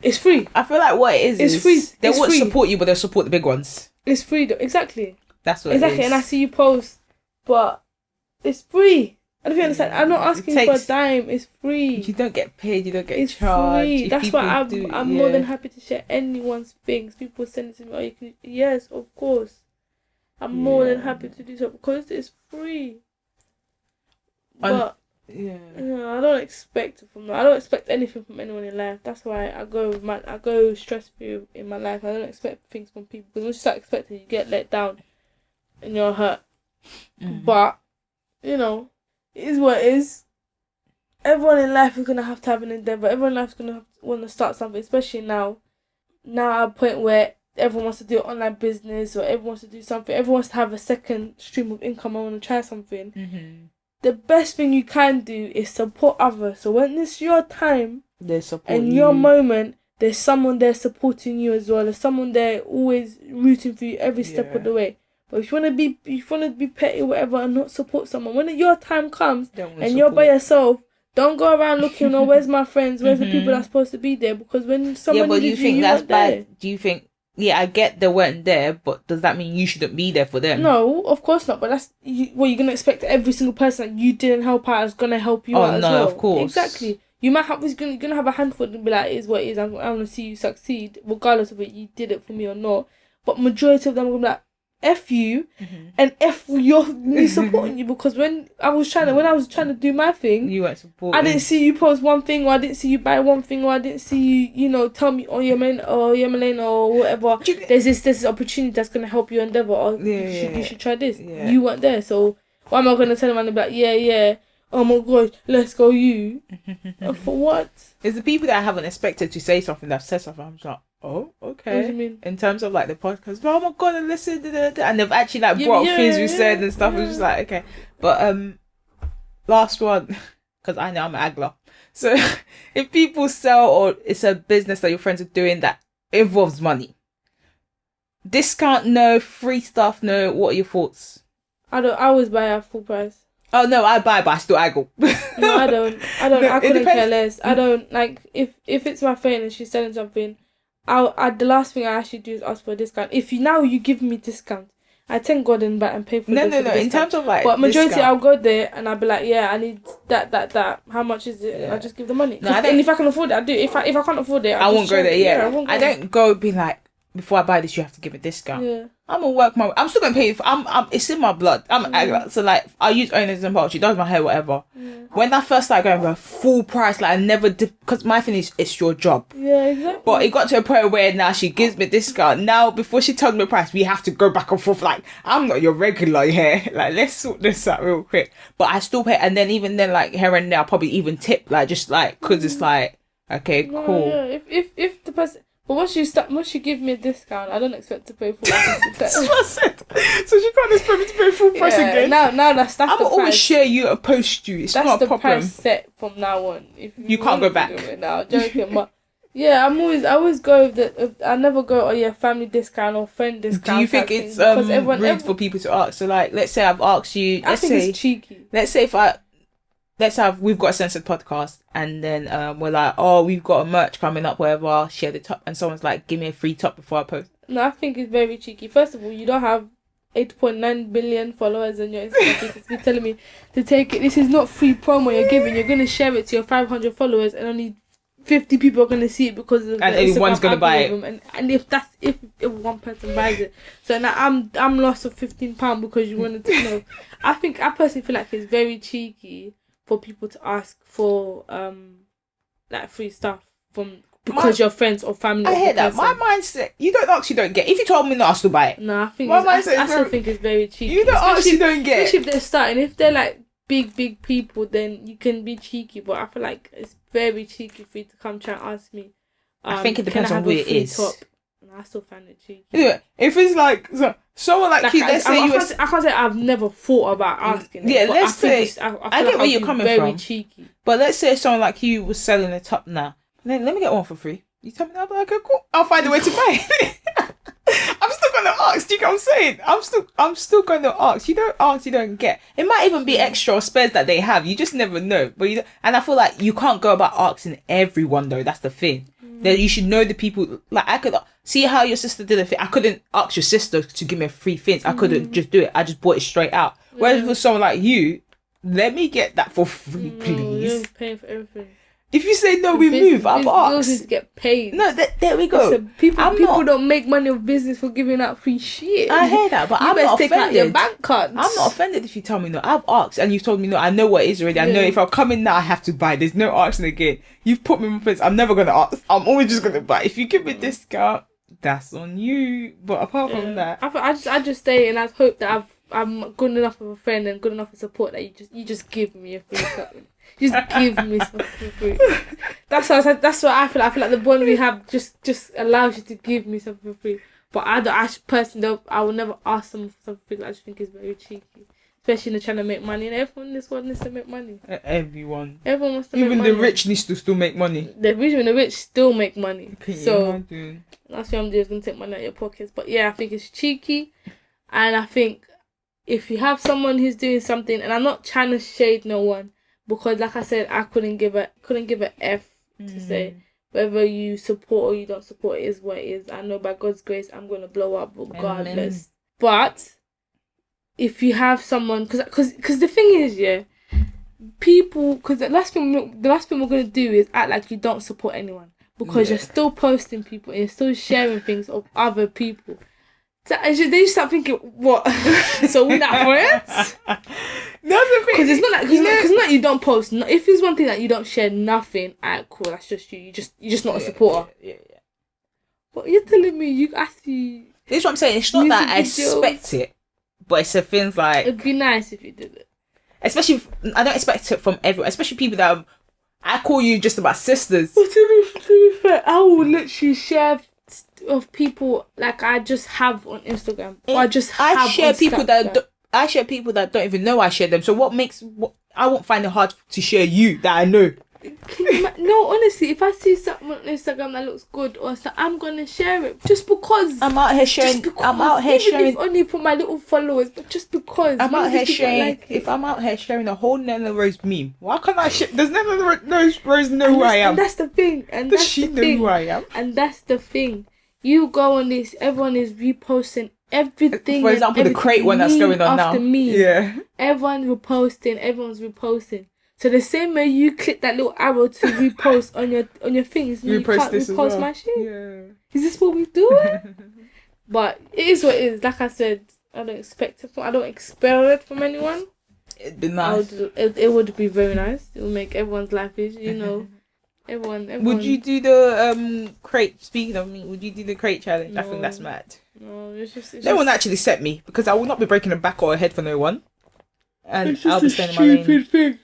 It's free. I feel like what it is it's free. They won't support you, but they'll support the big ones. It's free, though. Exactly. That's what exactly. It is. And I see you post, but it's free. I don't understand. I'm not asking for a dime. It's free. You don't get paid. You don't get it's charged. Free. That's why I'm more than happy to share anyone's things. People send it to me. Oh, you can. Yes, of course. I'm more than happy to do so because it's free. But Yeah. I don't expect it from them. I don't expect anything from anyone in life. That's why I go stress free in my life. I don't expect things from people, because once you start expecting, you get let down and you're hurt. But you know, it is what it is. Everyone in life is gonna have to have an endeavor. Everyone in life is gonna want to start something, especially now. Now at a point where everyone wants to do online business, or everyone wants to do something. Everyone wants to have a second stream of income. I want to try something. The best thing you can do is support others. So when it's your time and your moment, there's someone there supporting you as well. There's someone there always rooting for you every step of the way. But if you wanna be petty or whatever and not support someone, when your time comes and you're by yourself, don't go around looking, oh, where's my friends? Where's the people that's supposed to be there? Because when someone needed you weren't there. Do you think? Yeah, I get they weren't there, but does that mean you shouldn't be there for them? No, of course not. But that's you're gonna expect every single person that you didn't help out is gonna help you out as well. Of course, exactly. You might have you're gonna have a handful and be like, "It is what it is. I want to see you succeed, regardless of it you did it for me or not." But majority of them are gonna be like, F you and F me supporting you, because when I was trying to do my thing, you weren't supporting. I didn't see you post one thing, or I didn't see you buy one thing, or I didn't see you, tell me, oh yeah, Milene, or whatever. There's this opportunity that's gonna help you endeavor, or you should try this. Yeah. You weren't there, so why am I gonna tell them and be like, yeah, oh my god, let's go you. For what? It's the people that I haven't expected to say something that said something. I'm just like, oh, okay. What do you mean? In terms of like the podcast, oh my god, and listen, and they've actually like brought up things we said and stuff. It's just like, okay, but last one, because I know I'm an Agler. So if people sell, or it's a business that your friends are doing that involves money, discount no, free stuff no. What are your thoughts? I always buy at full price. Oh no, I buy, but I still haggle. No, I don't. No, I couldn't care less. I don't like if it's my friend and she's selling something. The last thing I actually do is ask for a discount. If you give me discount, I thank God and pay for no. In terms of like, but majority discount. I'll go there and I'll be like, yeah, I need that. How much is it? Yeah. I'll just give the money. No, and if I can afford it, I do. If I can't afford it, I won't go there. Yeah, I don't go be like, before I buy this, you have to give a discount. Yeah. I'm gonna work I'm still gonna pay for. It's in my blood. So like, I use owners and example. She does my hair, whatever. Yeah. When I first started going for full price, like I never did, because my thing is it's your job. Yeah, exactly. But it got to a point where now she gives me a discount. Now before she tells me the price, we have to go back and forth. Like, I'm not your regular here. Like, let's sort this out real quick. But I still pay, and then even then, like here and there, I'll probably even tip, like just like because it's like, okay, cool. Yeah. If the person. But once you give me a discount, I don't expect to pay full price. That's what I said. So she can't expect me to pay full price again. Now that's I'm the always price. share you and post you. It's that's not a problem. That's the price set from now on. If you can't go back. Now, joking, but yeah, I always go with the. I never go, oh yeah, family discount or friend discount. Do you think it's rude for people to ask? So like, let's say I've asked you. I think it's cheeky. Let's say we've got a censored podcast, and then we're like, oh, we've got a merch coming up, whatever, share the top, and someone's like, give me a free top before I post. No, I think it's very cheeky. First of all, you don't have 8.9 billion followers on your Instagram. You're telling me to take it. This is not free promo you're giving. You're going to share it to your 500 followers, and only 50 people are going to see it because of and everyone's going to buy it. And if one person buys it, so now I'm lost of £15 because you wanted to know. I personally feel like it's very cheeky for people to ask for like free stuff because your friends or family. I hear that. My mindset: you don't ask, you don't get. If you told me not, I'll still buy it. No, I still think it's very cheeky. You don't ask, you don't get. Especially if they're starting. If they're like big people, then you can be cheeky. But I feel like it's very cheeky for you to come try and ask me. I think it depends on who it is. Top? I still find it cheeky. Yeah, if it's like someone like you, let's say I can't say I've never thought about asking. Yeah, let's say I get where you're coming from. Very cheeky. But let's say someone like you was selling a top now. Then let me get one for free. You tell me that, I'm like, okay, cool. I'll find a way to buy it. I'm still gonna ask. Do you get what I'm saying? I'm still gonna ask. You don't ask, you don't get. It might even be extra or spares that they have. You just never know. But and I feel like you can't go about asking everyone though. That's the thing. That you should know the people. Like I could see how your sister did a thing. I couldn't ask your sister to give me a free thing. I couldn't just do it. I just bought it straight out. Whereas for someone like you, let me get that for free, please. You're paying for everything. If you say no, we move. I've Bills need asked. to get paid. No, there we go. Listen, people don't make money of business for giving out free shit. I hear that, but you I'm best not take offended. out your bank cards. I'm not offended if you tell me no. I've asked and you've told me no. I know what it is already. I know if I come in now, I have to buy. There's no asking again. You've put me in my place. I'm never gonna ask. I'm always just gonna buy. If you give me a discount, that's on you. But apart from that, I just stay and I hope that I'm good enough of a friend and good enough of support that you just give me a free something. Just give me something free. That's what I feel. I feel like the bond we have just allows you to give me something free. But I personally I will never ask someone for something. I just think it's very cheeky, especially when they're trying to make money. And everyone in this world needs to make money. everyone wants to make money. Even the rich needs to still make money. The rich and the rich still make money. So doing? That's what I'm doing. Is gonna take money out of your pockets. But yeah, I think it's cheeky, and I think if you have someone who's doing something, and I'm not trying to shade no one, because like I said, I couldn't give a F to say whether you support or you don't support. It is what it is. I know by God's grace I'm gonna blow up regardless. Amen. But if you have someone, because the thing is, yeah, people, because the last thing we're gonna do is act like you don't support anyone, because you're still posting people and you're still sharing things of other people. So they just start thinking, what? So we're not friends? Because it's not like because you don't post. If it's one thing that you don't share nothing, alright, cool, that's just you. You're just not a supporter. Yeah. But you're telling me you actually. This is what I'm saying. It's not that I expect it, but it's a things like it'd be nice if you did it. Especially, I don't expect it from everyone. Especially people that I call you just about sisters. But to be fair, I will literally share of people like I just have on Instagram. Or I share people that don't even know I share them. So I won't find it hard to share you that I know. No, honestly, if I see something on Instagram that looks good or so, I'm gonna share it just because I'm out here sharing. If only for my little followers, but just because I'm out here sharing. If I'm out here sharing a whole Nella Rose meme, why can't I share? Does Nella Rose know who I am? And that's the thing. Does she know who I am? And that's the thing. You go on this, everyone is reposting everything. For example, the crate one that's going on now. Meme. Yeah. Everyone's reposting. So the same way you click that little arrow to repost on your things, you can't repost my shit. Yeah. Is this what we do? But it is what it is. Like I said, I don't expect it from anyone. It'd be nice. It would be very nice. It would make everyone's life easy, you know. Everyone. Would you do the crate? Speaking of me, would you do the crate challenge? No, I think that's mad. No, no one actually set me because I will not be breaking a back or a head for no one, and I'll be staying in my lane. Stupid thing.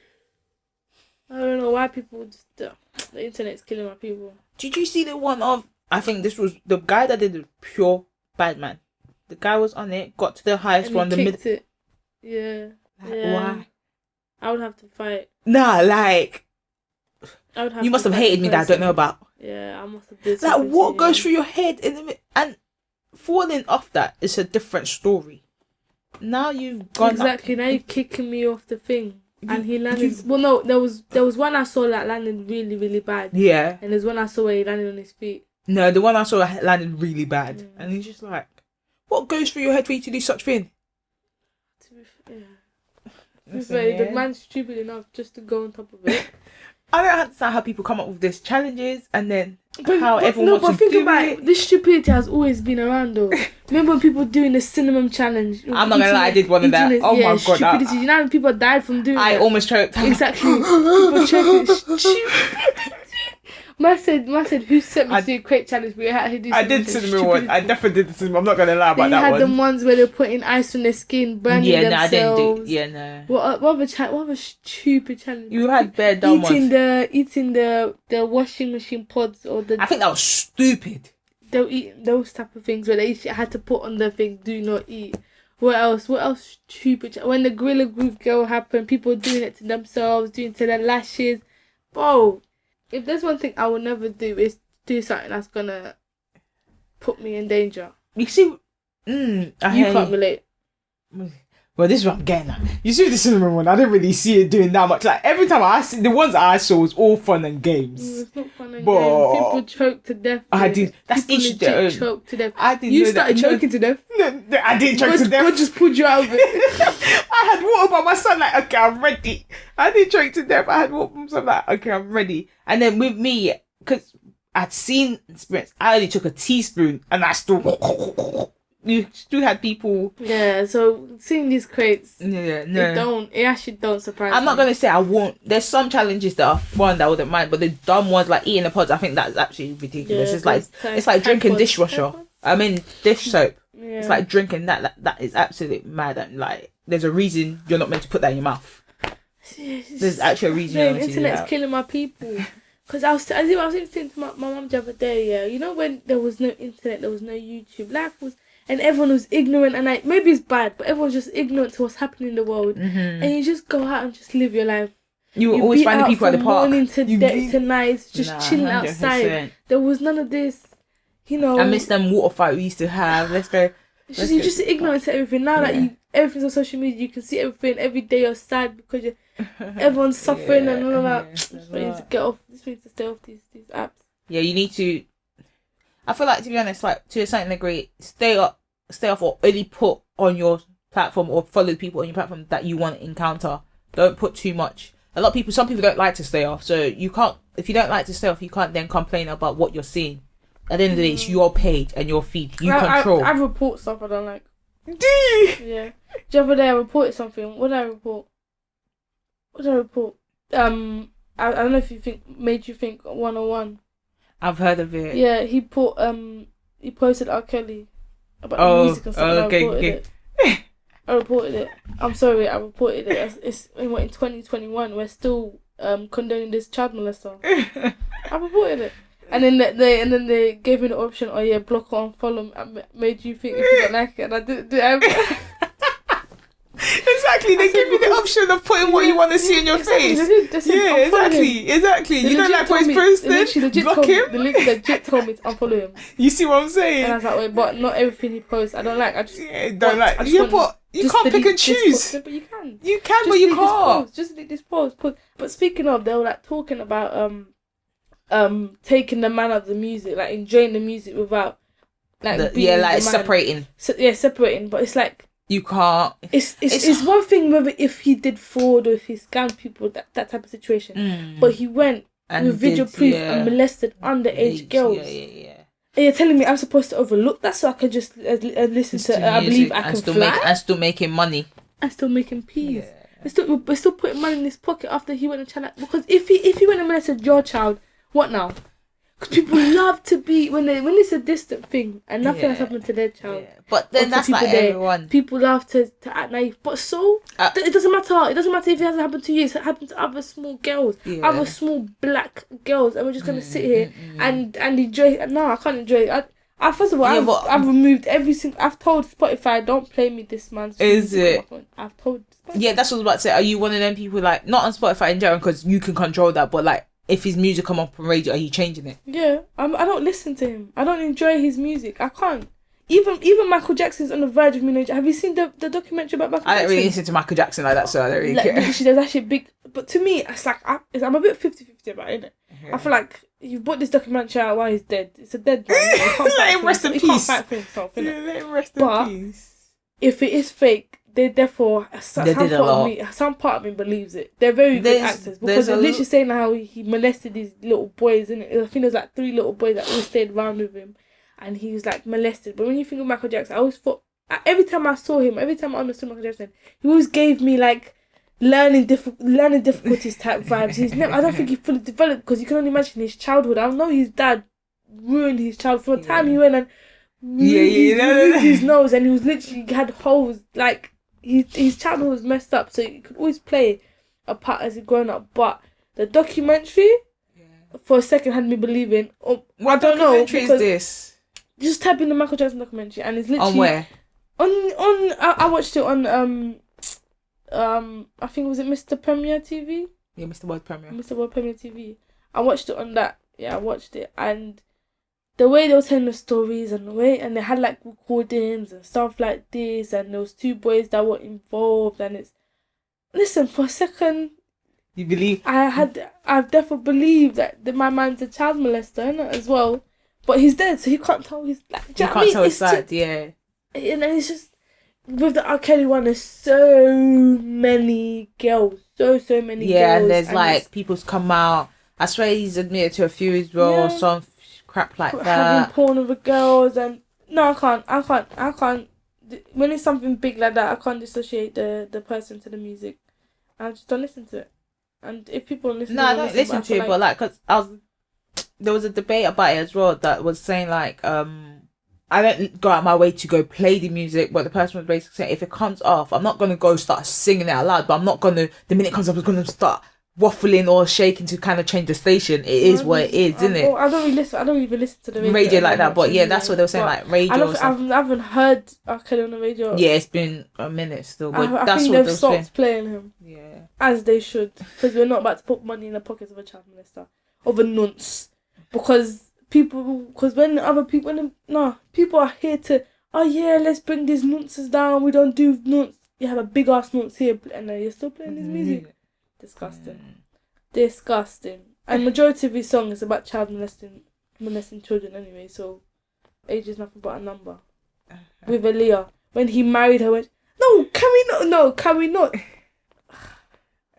I don't know why people the internet's killing my people. Did you see the one of? I think this was the guy that did the pure bad man. The guy was on it, got to the highest one. It. Yeah. Why? I would have to fight. Nah, like. You must have hated me that I don't know about. Yeah, I must have did. Like, what goes through your head and falling off that is a different story. Now you've gone exactly. Now you're kicking me off the thing, and he landed. Well, no, there was one I saw that landed really, really bad. Yeah. And there's one I saw where he landed on his feet. No, the one I saw landed really bad, and he's just like, what goes through your head for you to do such thing? To be fair, the man's stupid enough just to go on top of it. I don't understand how people come up with these challenges and then everyone wants to do it. This stupidity has always been around though. Remember when people doing the cinnamon challenge? I'm not gonna lie, I did one of that. Oh my god. Stupidity. You know how people died from doing I almost choked. Exactly. People choked. Man said, who sent me to do crate challenge? I did cinnamon one. I definitely did the cinnamon. I'm not gonna lie about that one. You had the ones where they're putting ice on their skin, burning themselves. I didn't do. Yeah, no. What other stupid challenge? You had bare dumb ones. Eating the washing machine pods or the. I think that was stupid. They'll eat those type of things where they had to put on the thing, do not eat. What else stupid? When the Gorilla Group girl happened, people doing it to themselves, doing it to their lashes. Bro. If there's one thing I will never do is do something that's gonna put me in danger. You see, you can't relate. Well, this is what I'm getting at. You see the cinnamon one, I didn't really see it doing that much. Like, every time I see, the ones I saw was all fun and games. It's not fun and But games. People choke to death. I did. That's People each their legit own. choke to death. I didn't You know started that. choking to death. No, I didn't choke to death. God just pulled you out of it. I had water by my son, like, okay, I'm ready. I didn't choke to death. I had water by my son, like, okay, I'm ready. And then with me, because I'd seen sprints, I only took a teaspoon and I still... You still had people... Yeah, so seeing these crates, Yeah, no. it actually don't surprise me. I'm not going to say I won't. There's some challenges that are fun that I wouldn't mind, but the dumb ones, like eating the pods, I think that's absolutely ridiculous. Yeah, It's like drinking Tide dishwasher. pods. I mean, dish soap. Yeah. It's like drinking that is absolutely mad. And like, there's a reason you're not meant to put that in your mouth. There's actually a reason you're not the meant to do internet's that. killing my people. Because I was saying to my mum the other day, yeah, you know when there was no internet, there was no YouTube, life was, and everyone was ignorant, and like, maybe it's bad, but everyone's just ignorant to what's happening in the world, and you just go out and just live your life. You always be find the out people at the from park. morning to to night, just chilling 100%. outside. There was none of this, you know. I miss them water fight we used to have. Let's go. You're just ignorant to everything. Now that everything's on social media, you can see everything. Every day you're sad because everyone's suffering and all of that. This needs to get off. This needs to stay off these apps. Yeah, you need to. I feel like, to be honest, like to a certain degree, stay off, or only put on your platform or follow people on your platform that you want to encounter. Don't put too much. Some people don't like to stay off, so you can't. If you don't like to stay off, you can't then complain about what you're seeing. At the end of the day, it's your page and your feed. You control. I report stuff I don't like. Do you? Yeah. The other day I reported something. What did I report? I don't know if made you think 101. I've heard of it. Yeah, he posted R. Kelly about the music and stuff. Okay, I reported it. I reported it. I'm sorry, I reported it. It's in 2021. We're still condoning this child molester. I reported it. And then they gave me the option, oh yeah, block or unfollow. Made you think if you don't like it, and I didn't do it. Exactly, they give you the option of putting what you want to see in your face. Exactly. You don't like what he's posted? Block him. The link legit told me to unfollow him. You see what I'm saying? And I was like, wait, but not everything he posts I don't like. I just don't like. Yeah, but you can't pick and choose. But you can. You can, but you can't. Just delete this post. But speaking of, they were like talking about taking the man of the music, like enjoying the music without like separating. Separating. But it's like you can't. It's one thing whether if he did fraud or if he scammed people, that type of situation. But he went with video proof and molested underage girls. Yeah. And you're telling me I'm supposed to overlook that so I can just listen to I Believe I Can Fly? And still making money. And still making peas. Yeah. We're still putting money in his pocket after he went and tried. Because if he went and molested your child, what now? Because people love to be when it's a distant thing and nothing has happened to their child. Yeah. But then that's like everyone. People love to act naive. But it doesn't matter. It doesn't matter if it hasn't happened to you. It's happened to other small girls, other small black girls, and we're just gonna sit here and enjoy it. No, I can't enjoy it. First of all, I've removed every single. I've told Spotify, don't play me this man's. Is it? I've told. Spotify. Yeah, that's what I was about to say. Are you one of them people like not on Spotify in general because you can control that, but like. If his music come up on radio, are you changing it? Yeah, I don't listen to him. I don't enjoy his music. I can't. Even Michael Jackson's on the verge of me. Have you seen the documentary about Michael Jackson? I don't really listen to Michael Jackson like that, so I don't really care. There's actually big... But to me, it's like... I'm a bit 50-50 about it, innit? Yeah. I feel like you bought this documentary out while he's dead. It's a dead man. Let him rest in peace. He can't fight for himself, innit? Yeah, let him rest in peace. If it is fake... some part of me believes it. They're very good actors because they're literally saying how he molested these little boys, innit? I think there's like 3 little boys that always stayed around with him, and he was like molested. But when you think of Michael Jackson, I always thought every time I saw him, every time I understood Michael Jackson, he always gave me like learning difficulties type vibes. I don't think he fully developed because you can only imagine his childhood. I know his dad ruined his childhood. From the time he went and moved his nose, and he was literally had holes like. His childhood was messed up, so you could always play a part as he grown up. But the documentary, for a second, had me believing. What documentary is this? Just type in the Michael Jackson documentary, and it's literally on where? I watched it on I think was it Mr. Premier TV? Yeah, Mr. World Premier. Mr. World Premier TV. I watched it on that. Yeah, I watched it, and the way they were telling the stories and the way, and they had like recordings and stuff like this, and there was 2 boys that were involved, and it's, listen, for a second, You believe? I've definitely believed that my man's a child molester, innit, as well, but he's dead, so he can't tell his, like, You can't tell his side, and then it's just, with the R. Kelly one, there's so many girls, so many girls. Yeah, and there's like people's come out. I swear he's admitted to a few as well, or some crap like that. Having porn with the girls, and no, I can't. When it's something big like that, I can't dissociate the person to the music. I just don't listen to it. And if people listen, no, I don't listen to it, but like, cause there was a debate about it as well that was saying like, I don't go out my way to go play the music, but the person was basically saying if it comes off, I'm not gonna go start singing it out loud, but I'm not gonna, the minute it comes up, I'm gonna start waffling or shaking to kind of change the station. It is what it is, isn't it? I don't even listen to the radio like that, but yeah, that's what they were saying, like radio. I haven't heard R. Kelly on the radio. Yeah, it's been a minute still, but I that's think what they've stopped playing him. Yeah, as they should, because we're not about to put money in the pockets of a child molester, of a nonce, because when other people, people are here to, oh yeah, let's bring these nonces down. We don't do nonce. You have a big ass nonce here, and then you're still playing his music. Disgusting. And majority of his song is about child molesting children anyway, so age is nothing but a number. With Aaliyah, when he married her, went, no, can we not? No, can we not?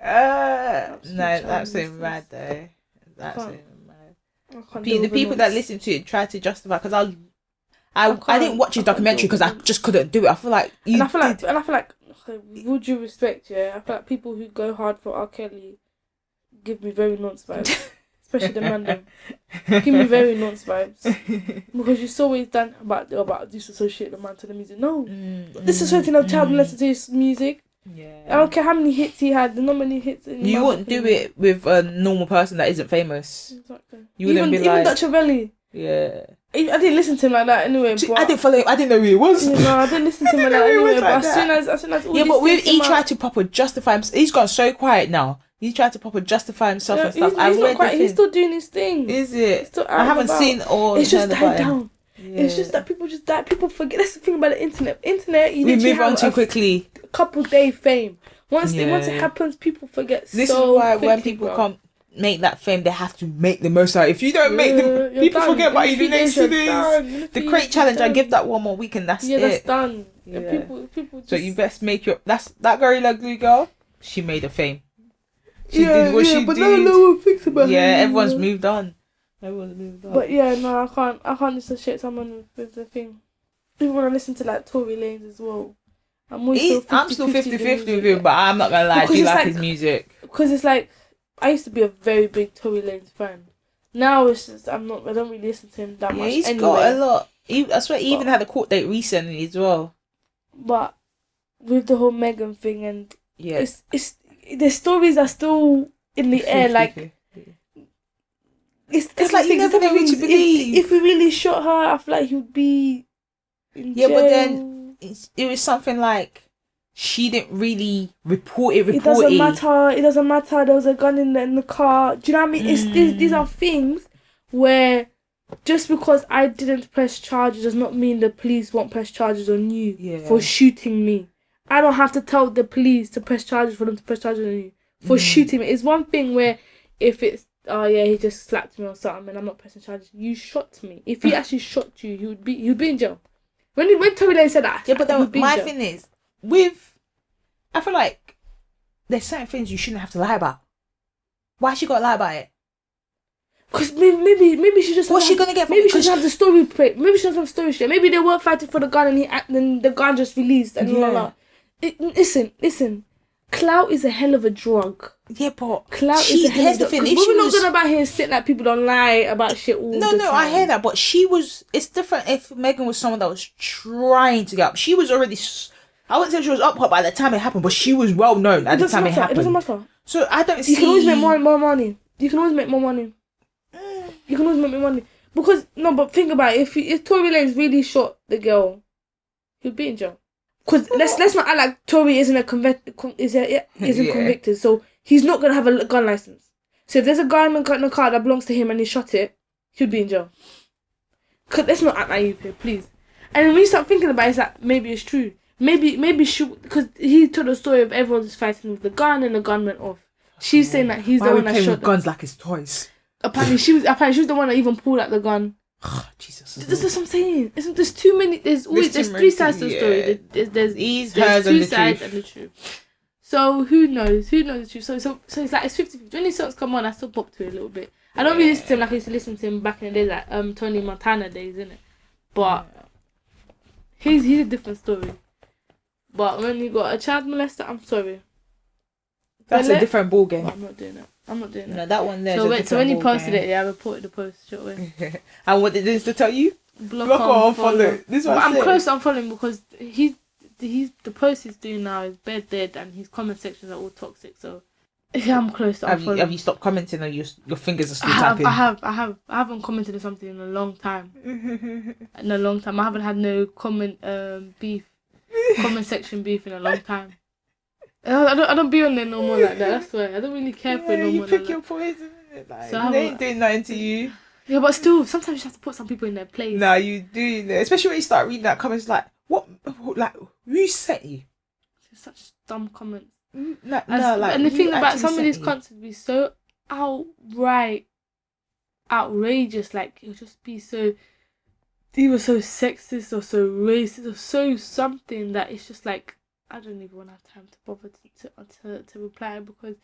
No, that's so mad though. That's so mad. The people that listen to it try to justify, because I didn't watch his documentary because I just couldn't do it. I feel like I feel like would you respect? Yeah, I feel like people who go hard for R. Kelly give me very nonce vibes, especially the man them. Give me very nonce vibes because you saw what he's done about disassociate the man to the music. No, disassociating of child molester to his music. Yeah, I don't care how many hits he had. Not many hits. You wouldn't do it with a normal person that isn't famous. Exactly. You wouldn't be like even Dutch Ravelli. Yeah. I didn't listen to him like that anyway. But I didn't follow him. I didn't know who he was. No, I didn't listen to him like that anyway. But as soon as all he tried to proper justify himself. He's gone so quiet now. He tried to proper justify himself and stuff. He's not quiet. He's still doing his thing. Is it? I haven't seen or it's just died down. Yeah. It's just that people forget. That's the thing about the internet. We move on too quickly. A couple day fame. Once it happens, people forget. This is why when people come make that fame, they have to make the most out. If you don't make them, people forget about you the next 2 days. The crate challenge, I give that one more week and that's it. That's done. Yeah. People. So you best make your that Gorilla Glue girl. She made a fame. She did what she did. But no one thinks about her. Yeah, everyone's moved on. But yeah, no, I can't dissociate someone with the thing. Even when I listen to like Tory Lanez as well. I'm still 50-50 with him, but I'm not gonna lie, I do like his music. Because it's like, I used to be a very big Tory Lanez fan. Now it's just, I don't really listen to him that much. He's got a lot. I swear he even had a court date recently as well. But with the whole Meghan thing and it's the stories are still in the air. Like it's like you never know who to believe. If we really shot her, I feel like he would be in jail. But then it was something like she didn't really report it. It doesn't matter. There was a gun in the car. Do you know what I mean? These are things where just because I didn't press charges does not mean the police won't press charges on you for shooting me. I don't have to tell the police to press charges for them to press charges on you for shooting me. It's one thing where if it's he just slapped me or something and I'm not pressing charges. You shot me. If he actually shot you, you'd be in jail. When Tory Lanez said that, but then my thing is I feel like there's certain things you shouldn't have to lie about. Why she got to lie about it? Because maybe she just. What's she gonna get from? Maybe she doesn't have the story plate. Maybe she doesn't have story shit. Maybe they weren't fighting for the gun and then the gun just released and blah. Listen. Clout is a hell of a drug. Yeah, but clout is a hell of a drug. We're not going about here sitting like people don't lie about shit all the time. No, I hear that, but it's different if Meghan was someone that was trying to get up. She was already, I wouldn't say she was up by the time it happened, but she was well known at the time it happened. It doesn't matter. So I don't see. You can always make more money. You can always make more money. Because, no, but think about it. If Tory Lanez really shot the girl, he'd be in jail. Because let's not act like Tory isn't convicted, so he's not gonna have a gun license. So if there's a guy in the car that belongs to him and he shot it, he'd be in jail. Cause let's not act naive here, please. And when you start thinking about it, it's like maybe it's true. Maybe she, because he told a story of everyone just fighting with the gun and the gun went off. She's saying that he's the one that shot with guns like his toys. Apparently she was the one that even pulled out the gun. Jesus. That's what I'm saying. There's too many. There's three sides to the story. There's two sides and the truth. So who knows? Who knows the truth? So it's like it's 50-50. When these songs come on, I still pop to it a little bit. I don't really listen to him like I used to listen to him back in the days, like Tony Montana days, innit? But he's a different story. But when you got a child molester, I'm sorry. That's a different ball game. I'm not doing that. No, that one there. So when you posted it, I reported the post straight away. And what did this to tell you? Block or unfollow. This one. I'm close to unfollowing because he's the post he's doing now is bed dead and his comment sections are all toxic. So yeah, I'm close to unfollowing. Have you stopped commenting or your fingers are still tapping? I haven't commented on something in a long time. I haven't had no comment section beef in a long time. I don't be on there no more like that. That's why I don't really care for it no more. You pick your poison, like so they ain't doing nothing to you. Yeah, but still, sometimes you have to put some people in their place. No, you do, especially when you start reading that comments. Like, what? Like, who set you? It's such dumb comments. Like, and the thing about some of these comments would be so outright outrageous. Like, it would just be so either so sexist or so racist or so something that it's just like, I don't even want to have time to bother to reply because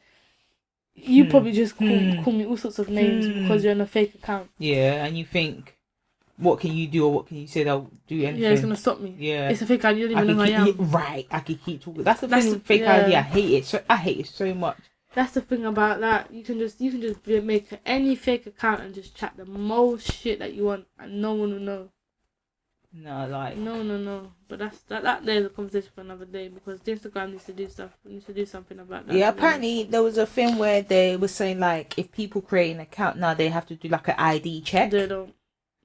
you probably just call me all sorts of names because you're on a fake account. Yeah, and you think, what can you do or what can you say that'll do anything? Yeah, it's going to stop me. Yeah. It's a fake ID, you don't even know who I am. Right, I can keep talking. That's the thing with fake ID, I hate it. I hate it so much. That's the thing about that. You can just make any fake account and just chat the most shit that you want and no one will know. No, like... No. But that there's a conversation for another day because Instagram needs to do stuff. We need to do something about that. Yeah, apparently there was a thing where they were saying like if people create an account now they have to do like an ID check. They don't.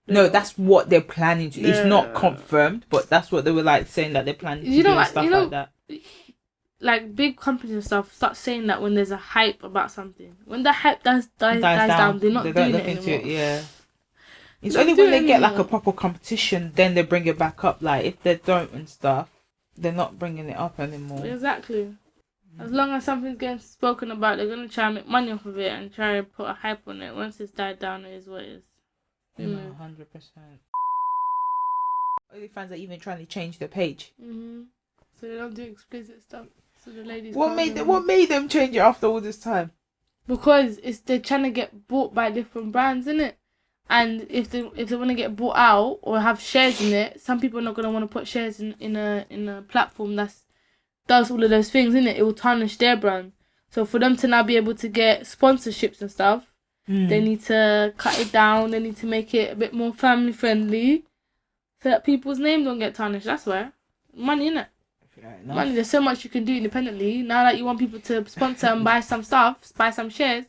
That's what they're planning to. It's not confirmed, but that's what they were like saying that they're planning to do and stuff like that. Like big companies and stuff start saying that when there's a hype about something. When the hype dies down, they're not doing it anymore. Yeah. It's only when they get like a proper competition, then they bring it back up. Like if they don't and stuff, they're not bringing it up anymore. Exactly. As long as something's getting spoken about, they're gonna try and make money off of it and try and put a hype on it. Once it's died down, it is what it is. 100%. OnlyFans are even trying to change their page. So they don't do explicit stuff. So the ladies. What made them change it after all this time? Because they're trying to get bought by different brands, innit? And if they want to get bought out or have shares in it, some people are not gonna want to put shares in a platform that's does all of those things, innit? It will tarnish their brand. So for them to now be able to get sponsorships and stuff, they need to cut it down. They need to make it a bit more family friendly, so that people's names don't get tarnished. That's why money, innit? Money. There's so much you can do independently. Now that you want people to sponsor and buy some stuff, buy some shares.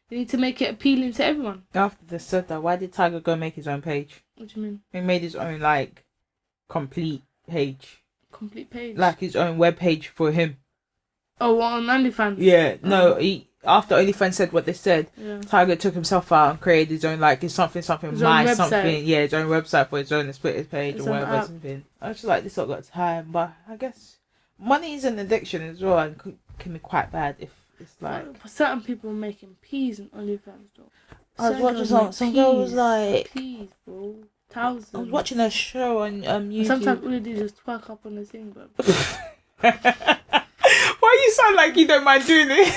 You need to make it appealing to everyone. After they said that, why did Tiger go make his own page? What do you mean? He made his own, like, complete page. Complete page? Like, his own web page for him. Oh, what, on OnlyFans? Yeah, no, after OnlyFans said what they said, Tiger took himself out and created his own, like, his own website. Yeah, his own website for his own split his page or whatever it's been. I was just like, this all got time, but I guess money is an addiction as well and can be quite bad if it's like certain people are making peas and OnlyFans though. I was watching some girl was like peas, bro. Thousands. I was watching a show on YouTube. And sometimes all they do is just twerk up on the thing, bro. Why you sound like you don't mind doing it?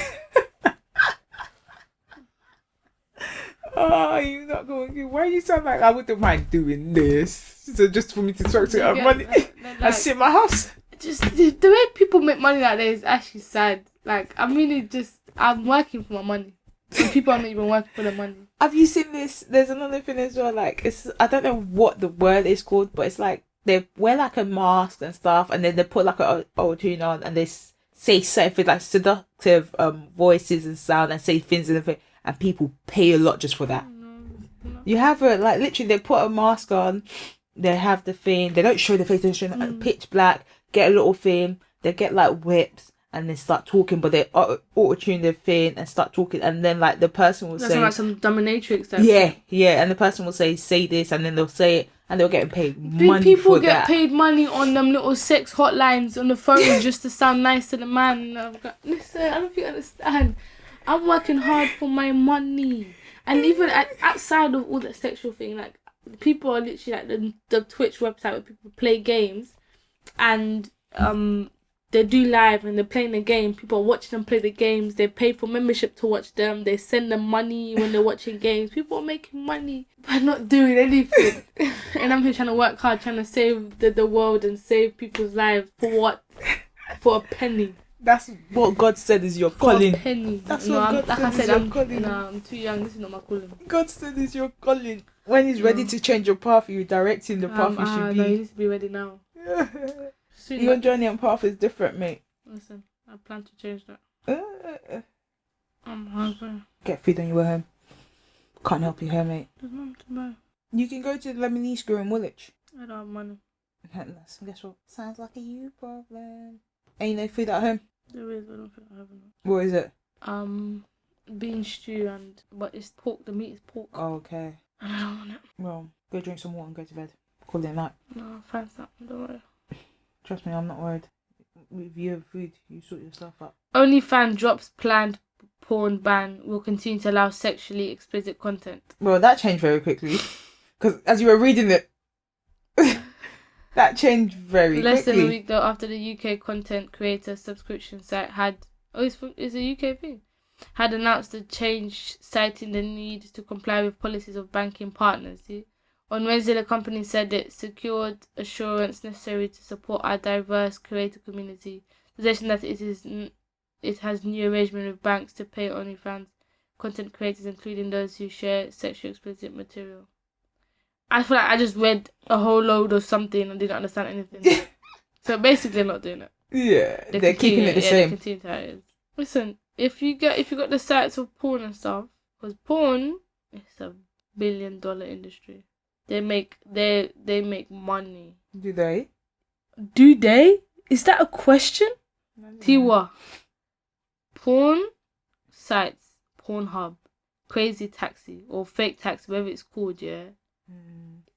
Oh, you're not going. Why you sound like I wouldn't mind doing this? So just for me to twerk to earn money and sit in my house. Just the way people make money nowadays is actually sad. Like, I'm working for my money. And people are not even working for the money. Have you seen this? There's another thing as well. Like, I don't know what the word is called, but it's like they wear like a mask and stuff, and then they put like an auto-tune on, and they say something like seductive voices and sound, and say things and everything, and people pay a lot just for that. No. You have like literally they put a mask on, they have the thing, they don't show the face, they show pitch black, get a little thing, they get like whips. and then start talking, but they auto-tune their thing and start talking, and then like the person will That's say like some dominatrix type yeah, shit. yeah, and the person will say this, and then they'll say it, and they're getting paid Big money people for get that. paid money on them little sex hotlines on the phone just to sound nice to the man. Listen, I don't think you understand. I'm working hard for my money, and even outside of all that sexual thing, like people are literally like the Twitch website where people play games, and they do live and they're playing the game. People are watching them play the games. They pay for membership to watch them. They send them money when they're watching games. People are making money by not doing anything. And I'm here trying to work hard, trying to save the world and save people's lives. For what? For a penny. That's what God said is your For calling. a penny. That's No, what I'm, God like said I is said, your calling. I'm too young. This is not my calling. God said is your calling. When He's ready to change your path, you direct in the path you should be. No, you need to be ready now. Soon, Your journey and path is different, mate. Listen, I plan to change that. I'm hungry. Get food on your way home. Can't help you here, mate. There's nothing to buy. You can go to the Lebanese school in Woolwich. I don't have money. Guess what? Sounds like a you problem. Ain't no food at home. There is, but I don't think I have enough. What is it? Bean stew but it's pork. The meat is pork. Oh, okay. And I don't want it. Well, go drink some water and go to bed. Call it a night. No, I'll find something. Don't worry. Trust me, I'm not worried. If you have food, you sort yourself up. OnlyFans drops planned porn ban. Will continue to allow sexually explicit content. Well, that changed very quickly. Because as you were reading it, that changed very Less quickly. than a week though after the UK content creator subscription site had... Oh, it's a UK thing. Had announced the change, citing the need to comply with policies of banking partners. See? On Wednesday, the company said it secured assurance necessary to support our diverse creator community, suggesting that it has new arrangement with banks to pay OnlyFans content creators, including those who share sexually explicit material. I feel like I just read a whole load of something and didn't understand anything. So basically, I'm not doing it. Yeah, they're keeping it the They same. continue to how it is. Listen, if you got the sites of porn and stuff, because porn is a $1 billion industry. They make money. Do they? Do they? Is that a question? Tiwa. Porn sites, Pornhub, Crazy Taxi or Fake Taxi, whatever it's called, yeah.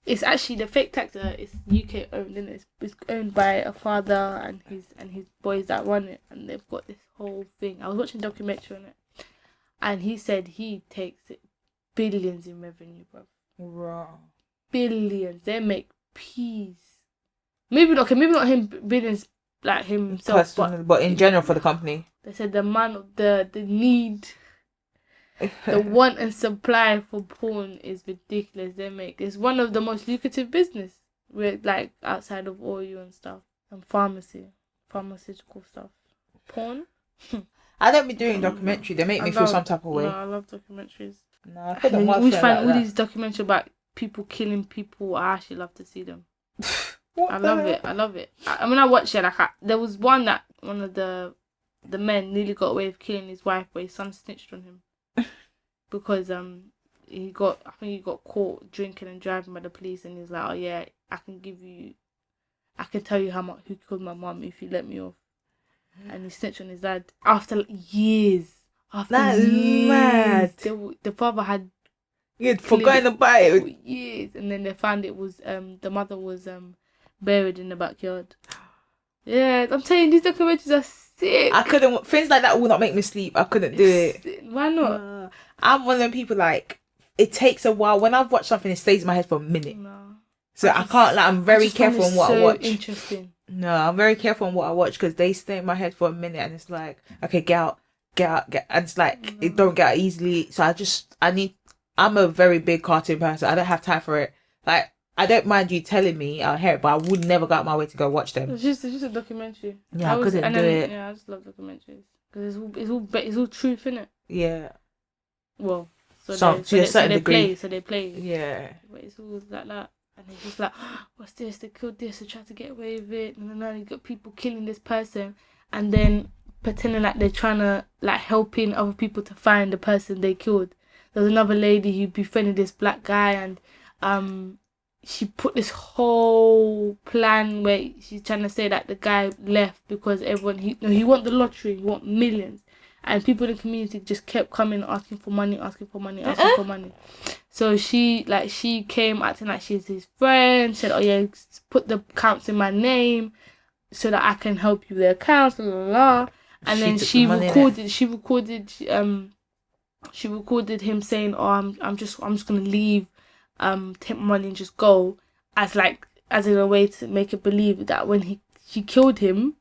It's actually the Fake Taxi. It's UK owned, and it's owned by a father and his boys that run it, and they've got this whole thing. I was watching a documentary on it, and he said he takes it billions in revenue, bro. Wow. Billions. They make peas. Maybe not him billions like himself, but in general for the company. They said the amount of the need, the want and supply for porn is ridiculous. It's one of the most lucrative business with like outside of oil and stuff and pharmaceutical stuff. Porn. I don't be doing documentary. They make me feel some type of way. No, I love documentaries. No, I put And them we find all these documentaries about people killing people. I actually love to see them. I love it. I mean, I watched it. There was one that one of the men nearly got away with killing his wife, but his son snitched on him because I think he got caught drinking and driving by the police, and he's like, oh yeah, I can tell you who killed my mum if you let me off, and he snitched on his dad after years. That's mad. The father had. You'd forgotten about it. For years, and then they found it was the mother was buried in the backyard. Yeah, I'm telling you, these documentaries are sick. I couldn't. Things like that will not make me sleep. I couldn't do it. Why not? I'm one of them people like it takes a while. When I've watched something, it stays in my head for a minute. No. So I can't. Like, I'm very careful on what I watch. Interesting. No, I'm very careful on what I watch because they stay in my head for a minute, and it's like, okay, get out, and it's like it don't get out easily. So I'm a very big cartoon person. I don't have time for it. Like, I don't mind you telling me I'll hear it, but I would never go out my way to go watch them. It's just a documentary. Yeah, I couldn't do it. Yeah, I just love documentaries because it's all truth, innit? Yeah. Well, to a certain degree. They play. Yeah. But it's all like that. And it's just like, what's this? They killed this. They tried to get away with it. And then you got people killing this person. And then pretending like they're trying to, like, helping other people to find the person they killed. There was another lady who befriended this black guy. And she put this whole plan where she's trying to say that the guy left because everyone he won the lottery, he won millions, and people in the community just kept coming asking for money. So she came acting like she's his friend, said, "Oh yeah, put the accounts in my name so that I can help you with the accounts, blah, blah, blah." And then she recorded him saying, "Oh, I'm just gonna leave, take my money and just go," as in a way to make it believe that when she killed him,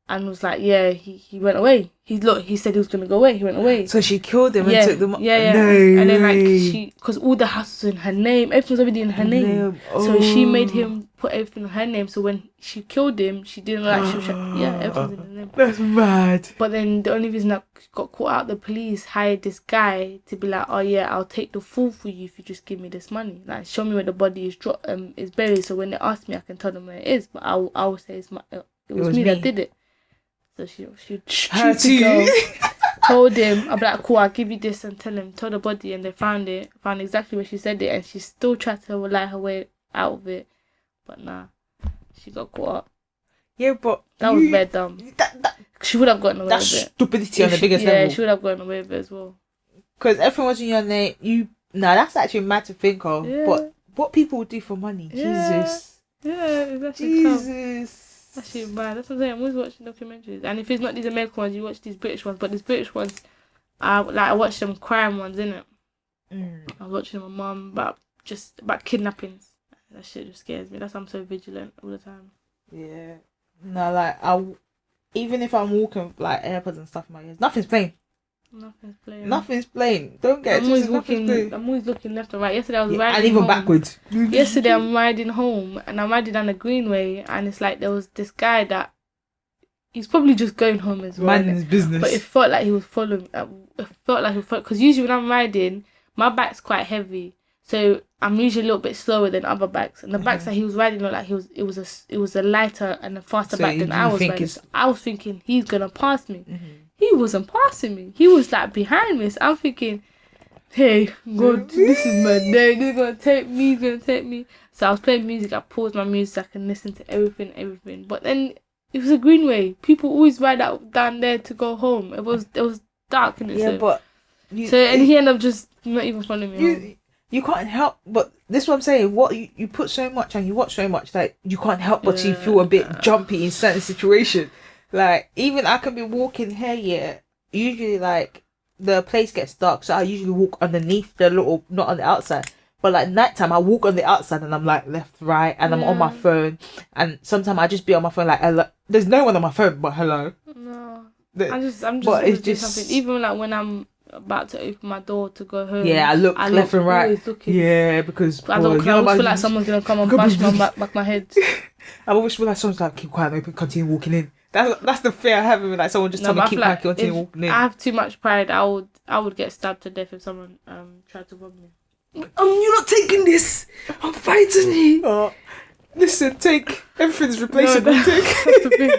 and was like, yeah, he went away. He said he was gonna go away. He went away. So she killed him and took the money. Yeah. No and then way. because all the house was in her name, everything was already in her name. So she made him put everything in her name. So when she killed him, she didn't everything's in her name. That's mad. But then the only reason I got caught out, the police hired this guy to be like, "Oh yeah, I'll take the fall for you if you just give me this money. Like, show me where the body is buried. So when they ask me, I can tell them where it is. But I will say it was me that did it." So she shoot the girl, told him, "I'm like, cool, I'll give you this," and tell the body, and they found exactly where she said it, and she still tried to lie her way out of it, but nah, she got caught up. Yeah, but that was very dumb. She would have gotten away with it. That's stupidity on the biggest level. Yeah, she would have gotten away with it as well. Because everything was in your name. That's actually mad to think of. Yeah. But what people would do for money, Jesus. Yeah, it's actually Jesus. Tough. Actually, bad. That's what I'm saying. I'm always watching documentaries, and if it's not these American ones, you watch these British ones. But these British ones, I watch them crime ones, innit? I was watching my mum about kidnappings. That shit just scares me. That's why I'm so vigilant all the time. Yeah. No, even if I'm walking like AirPods and stuff in my ears, nothing's playing. Nothing's playing. Don't get it. I'm always looking left and right. Yesterday I was riding and even home. backwards. Yesterday I'm riding home and I'm riding down the Greenway, and it's like there was this guy that he's probably just going home as well. Minding his business. But it felt like he was following. Because usually when I'm riding, my back's quite heavy, so I'm usually a little bit slower than other bikes. And the bikes that he was riding looked like it was a lighter and a faster bike than I was riding. So I was thinking he's gonna pass me. He wasn't passing me. He was like behind me. So I'm thinking, hey, God, this is my day. He's gonna take me. So I was playing music. I paused my music so I can listen to everything. But then it was a Greenway. People always ride out down there to go home. It was dark, innit? Yeah, but and he ended up just not even following me home. You can't help, but this is what I'm saying. What you put so much and you watch so much, like you can't help but you feel a bit jumpy in certain situations. Like, even I can be walking here, usually like the place gets dark, so I usually walk underneath the little, not on the outside, but like nighttime I walk on the outside and I'm like left, right, and I'm on my phone, and sometimes I just be on my phone like there's no one on my phone but hello. No, I'm just but it's just something. Even like when I'm about to open my door to go home, I look left and right. Yeah, because I always feel like someone's gonna come and bash my head. I always feel like someone's like, keep quiet, open, continue walking in. That's the fear I have, like someone just tell me keep quiet, continue walking in. I have too much pride. I would get stabbed to death if someone tried to rob me. You're not taking this. I'm fighting you. Listen, take everything's replaceable. That's the thing.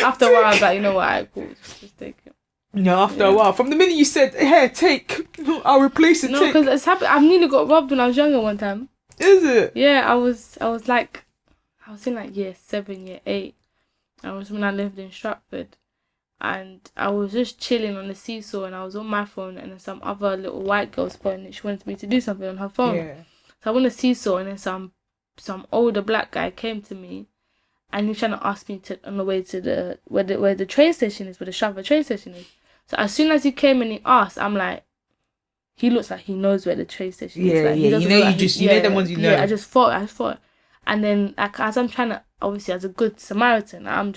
After a while, I was like, you know what? Alright, cool. Just take it. No, after a while, from the minute you said, "Here, take," I'll replace it. No, because it's happened. I've nearly got robbed when I was younger. One time. Is it? Yeah, I was in like year 7, year 8. I was when I lived in Stratford, and I was just chilling on the seesaw, and I was on my phone, and then some other little white girl's phone, and she wanted me to do something on her phone. Yeah. So I on the seesaw, and then some older black guy came to me, and he was trying to ask me to on the way to where the train station is, where the Stratford train station is. So as soon as he came and he asked, I'm like, he looks like he knows where the train station is. Like, you know them ones you know. Yeah, I just thought. And then like, as I'm trying to, obviously as a good Samaritan, I'm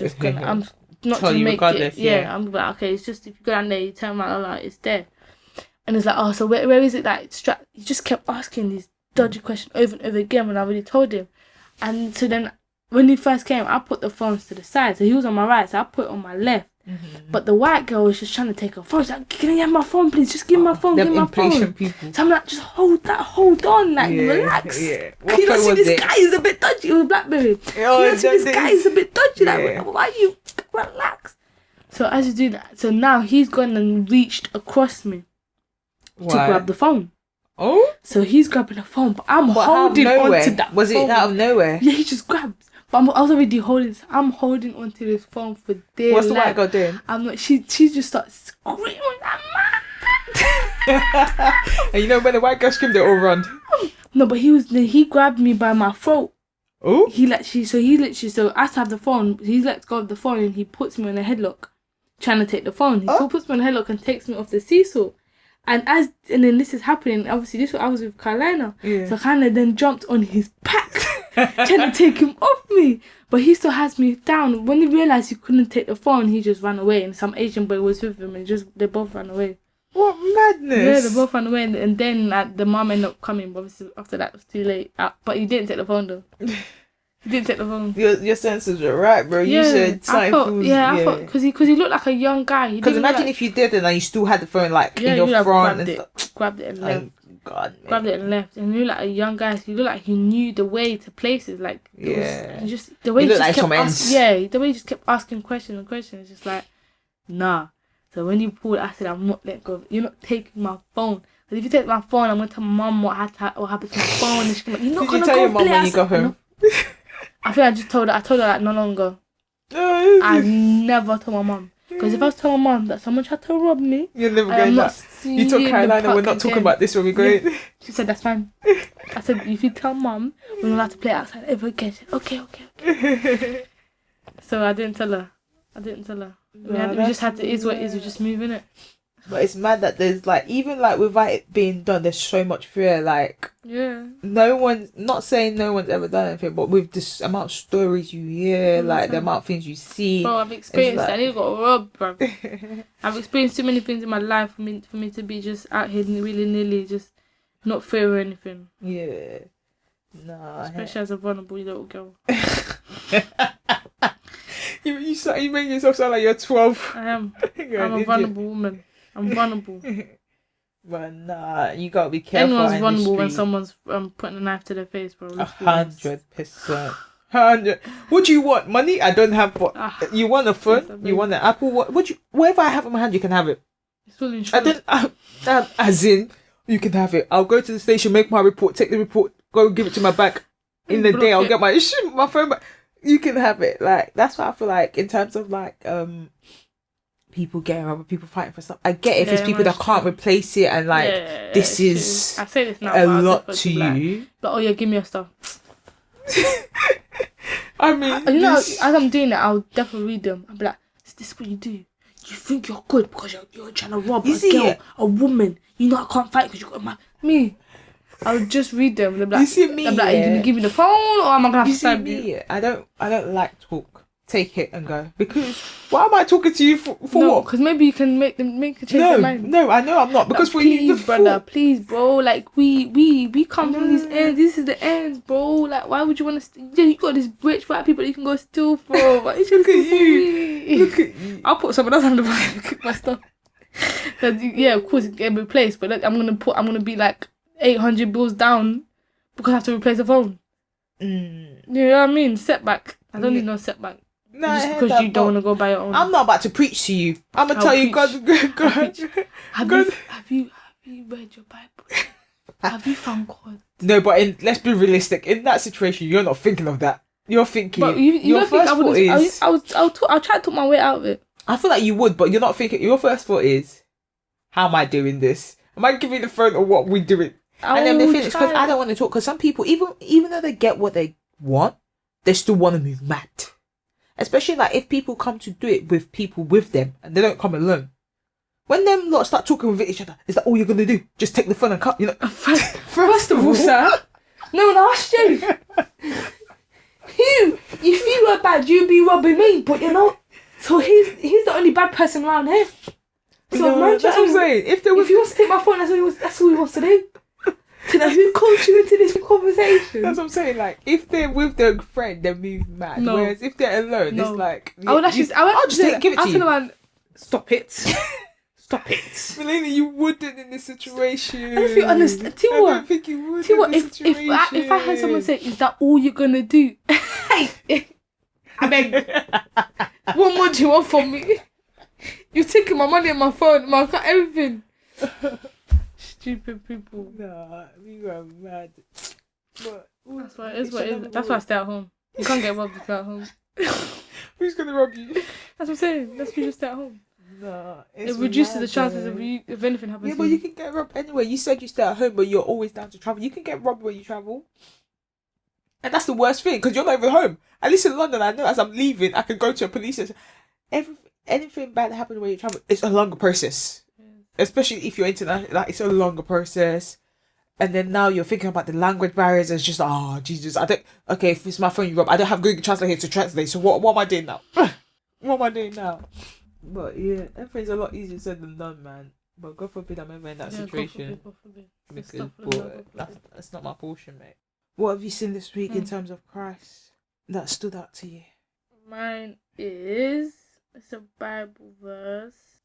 not to make it. Yeah, I'm like, okay, it's just if you go down there, you tell me like it's there. And it's like, oh, so where is it? Like, he just kept asking these dodgy questions over and over again when I already told him. And so then when he first came, I put the phones to the side. So he was on my right, so I put it on my left. Mm-hmm. But the white girl was just trying to take her phone. She's like, can I have my phone, please? Just give me my phone, give me my phone. People. So I'm like, just hold on, like, relax. Yeah. You know, see, this guy is a bit dodgy. It was BlackBerry. This guy is a bit dodgy. Like, why are you, relax? So as you do that, so now he's gone and reached across me to grab the phone. Oh? So he's grabbing the phone, but I'm But out of holding nowhere? onto that Was phone. it out of nowhere? Yeah, he just grabbed. But I was already holding. I'm holding onto this phone for dear What's the life. white girl doing? I'm like, she just starts screaming, And you know when the white girl screamed, they all run. No, but he grabbed me by my throat. Oh? He literally, I have the phone, he lets go of the phone and he puts me in a headlock, trying to take the phone. He still puts me in a headlock and takes me off the seesaw. And then this is happening, obviously I was with Carolina. Yeah. So Carolina then jumped on his back, trying to take him off me. But he still has me down. When he realised he couldn't take the phone, he just ran away. And some Asian boy was with him and they both ran away. What madness? Yeah, they both ran away. And then the mum ended up coming. But obviously after that, it was too late. But he didn't take the phone though. He didn't take the phone. Your senses are right, bro. You said I thought, because he looked like a young guy. Because imagine if you did it and you still had the phone like in your front and stuff. Grabbed it and left. God, man. Grabbed it and left. And he looked like a young guy. So he looked like he knew the way to places. Like, just the way he just kept asking. The way he just kept asking questions and questions. It's just like, nah. So when you pulled, I said, I'm not letting go. You're not taking my phone. Because if you take my phone, I'm going to tell my mum what happened to my phone. And she's like, you're not going to go. Did you tell your mum when you got home? I think I just told her. I told her that not long ago. I never told my mum. Because if I was telling my mum that someone tried to rob me, you're never going that. You told Carolina, we're not talking about this when we go in. She said, that's fine. I said, if you tell mum, we're not allowed to play outside ever again. She said, okay. So I didn't tell her. We just had to, it is what it is, we just move in it. But it's mad that there's like, even like without it being done, there's so much fear. Like, not saying no one's ever done anything, but with this amount of stories you hear, like the amount of things you see. Bro, I've experienced that. I nearly got robbed, bro. I've experienced too many things in my life for me to be just out here willy-nilly, just not fear anything. Yeah. Nah. Especially as a vulnerable little girl. You make yourself sound like you're 12. I am. I'm a vulnerable woman. I'm vulnerable. But nah, you gotta be careful. Anyone's vulnerable when someone's putting a knife to their face, bro. 100%. 100. What do you want? Money? I don't have. What? You want a phone? You want an Apple? Whatever I have in my hand, you can have it. It's full insurance. As in, you can have it. I'll go to the station, make my report, take the report, go give it to my bank. In the day, I'll get my phone back. You can have it. Like, that's what I feel like in terms of like people getting robbed, people fighting for stuff. I get it if it's people that can't replace it and like this is I say this now, a lot to you. But give me your stuff. I mean, as I'm doing it, I'll definitely read them. I'll be like, is this what you do? You think you're good because you're trying to rob a girl, a woman. You know I can't fight because you got me. I'll just read them. They'll be like, you see me? They'll be like, are you gonna give me the phone or am I gonna have to stab you? I don't like talk. Take it and go. Because why am I talking to you for what? Because maybe you can make a change their mind. No, I know I'm not. Because for you, brother, please, bro. Like we come from these ends. This is the ends, bro. Like, why would you want to? You got these rich white people that you can go steal from. Like, Look at you. I'll put someone else under my stuff. Yeah, of course, it get replaced. But I'm gonna be like 800 bills down because I have to replace the phone. You know what I mean? Setback. I don't need no setback. No, just because you don't want to go by your own. I'm not about to preach to you. I'm gonna tell you, God. Have you read your Bible? Have you found God? No, but let's be realistic. In that situation, you're not thinking of that. You're thinking. But your first thought is. I'll try to talk my way out of it. I feel like you would, but you're not thinking. Your first thought is, how am I doing this? Am I giving the phone or what we doing? And then they finish because I don't want to talk. Because some people, even though they get what they want, they still want to move mad. Especially like if people come to do it with people with them and they don't come alone. When them lot start talking with each other, is that all you're gonna do? Just take the phone and cut, you know? First of all, sir, no one asked you. If you were bad, you'd be robbing me. But you know, so he's the only bad person around here. So no, that's what I'm saying. If he wants to take my phone, that's all he wants to do. Who coached you into this conversation? That's what I'm saying. Like, if they're with their friend, they move mad. No. Whereas if they're alone, it's like I'll just give it to you. Man, stop it. Stop it. Milene, you wouldn't in this situation. I don't think you understand. Tiwa, I don't think you would in this situation. If I heard someone say, is that all you're gonna do? Hey, I beg. What more do you want from me? You're taking my money and my phone, my car, everything. Stupid people. Nah, we were mad. But That's why it is what it is. That's why I stay at home. You can't get robbed if you're at home. who's gonna rob you? That's what I'm saying. That's why you just stay at home. Nah, It reduces the chances of you if anything happens. Yeah, to but you can get robbed anyway. You said you stay at home, but you're always down to travel. You can get robbed when you travel. And that's the worst thing, because you're not even home. At least in London, I know as I'm leaving, I can go to a police station. Anything bad that happens when you travel, it's a longer process. Especially if you're international, like, it's a longer process. And then now you're thinking about the language barriers. It's just, oh, Jesus. Okay, if it's my phone you rob, I don't have Google Translate here to translate. So what am I doing now? What am I doing now? But yeah, everything's a lot easier said than done, man. But God forbid I'm ever in that situation. God forbid. Because, boy, that's not my portion, mate. What have you seen this week in terms of Christ that stood out to you? Mine is, it's a Bible verse.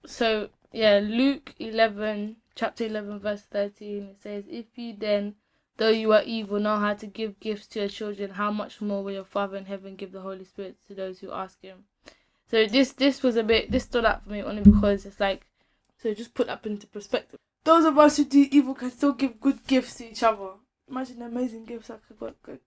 So yeah, Luke 11, chapter 11, verse 13. It says, "If you then, though you are evil, know how to give gifts to your children, how much more will your Father in heaven give the Holy Spirit to those who ask Him?" So this stood out for me only because it's like, so just put that into perspective. Those of us who do evil can still give good gifts to each other. Imagine the amazing gifts that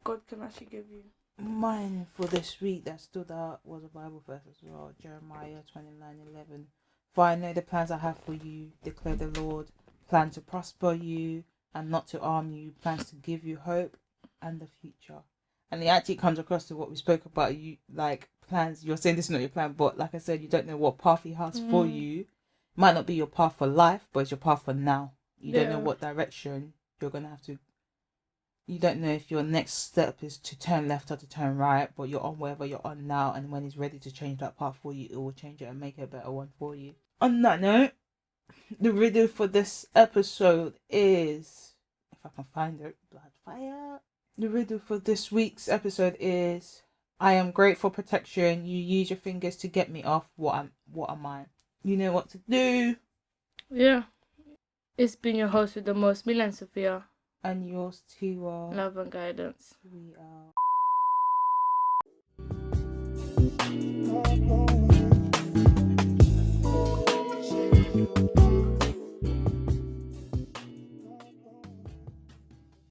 God can actually give you. Mine for this week that stood out was a Bible verse as well, Jeremiah 29:11. "For I know the plans I have for you, declare the Lord, plan to prosper you and not to harm you, plans to give you hope and the future." And it actually comes across to what we spoke about, you like plans. You're saying this is not your plan, but like I said, you don't know what path He has for you. It might not be your path for life, but it's your path for now. You don't know what direction you're gonna have to. You don't know if your next step is to turn left or to turn right, but you're on wherever you're on now, and when He's ready to change that path for you, it will change it and make it a better one for you. On that note, the riddle for this episode is, if I can find it, blood fire. The riddle for this week's episode is, I am great for protection. You use your fingers to get me off. What am I? You know what to do. Yeah. It's been your host with the most, Milene Sophia. And yours, Tiwa. Love and guidance. We are.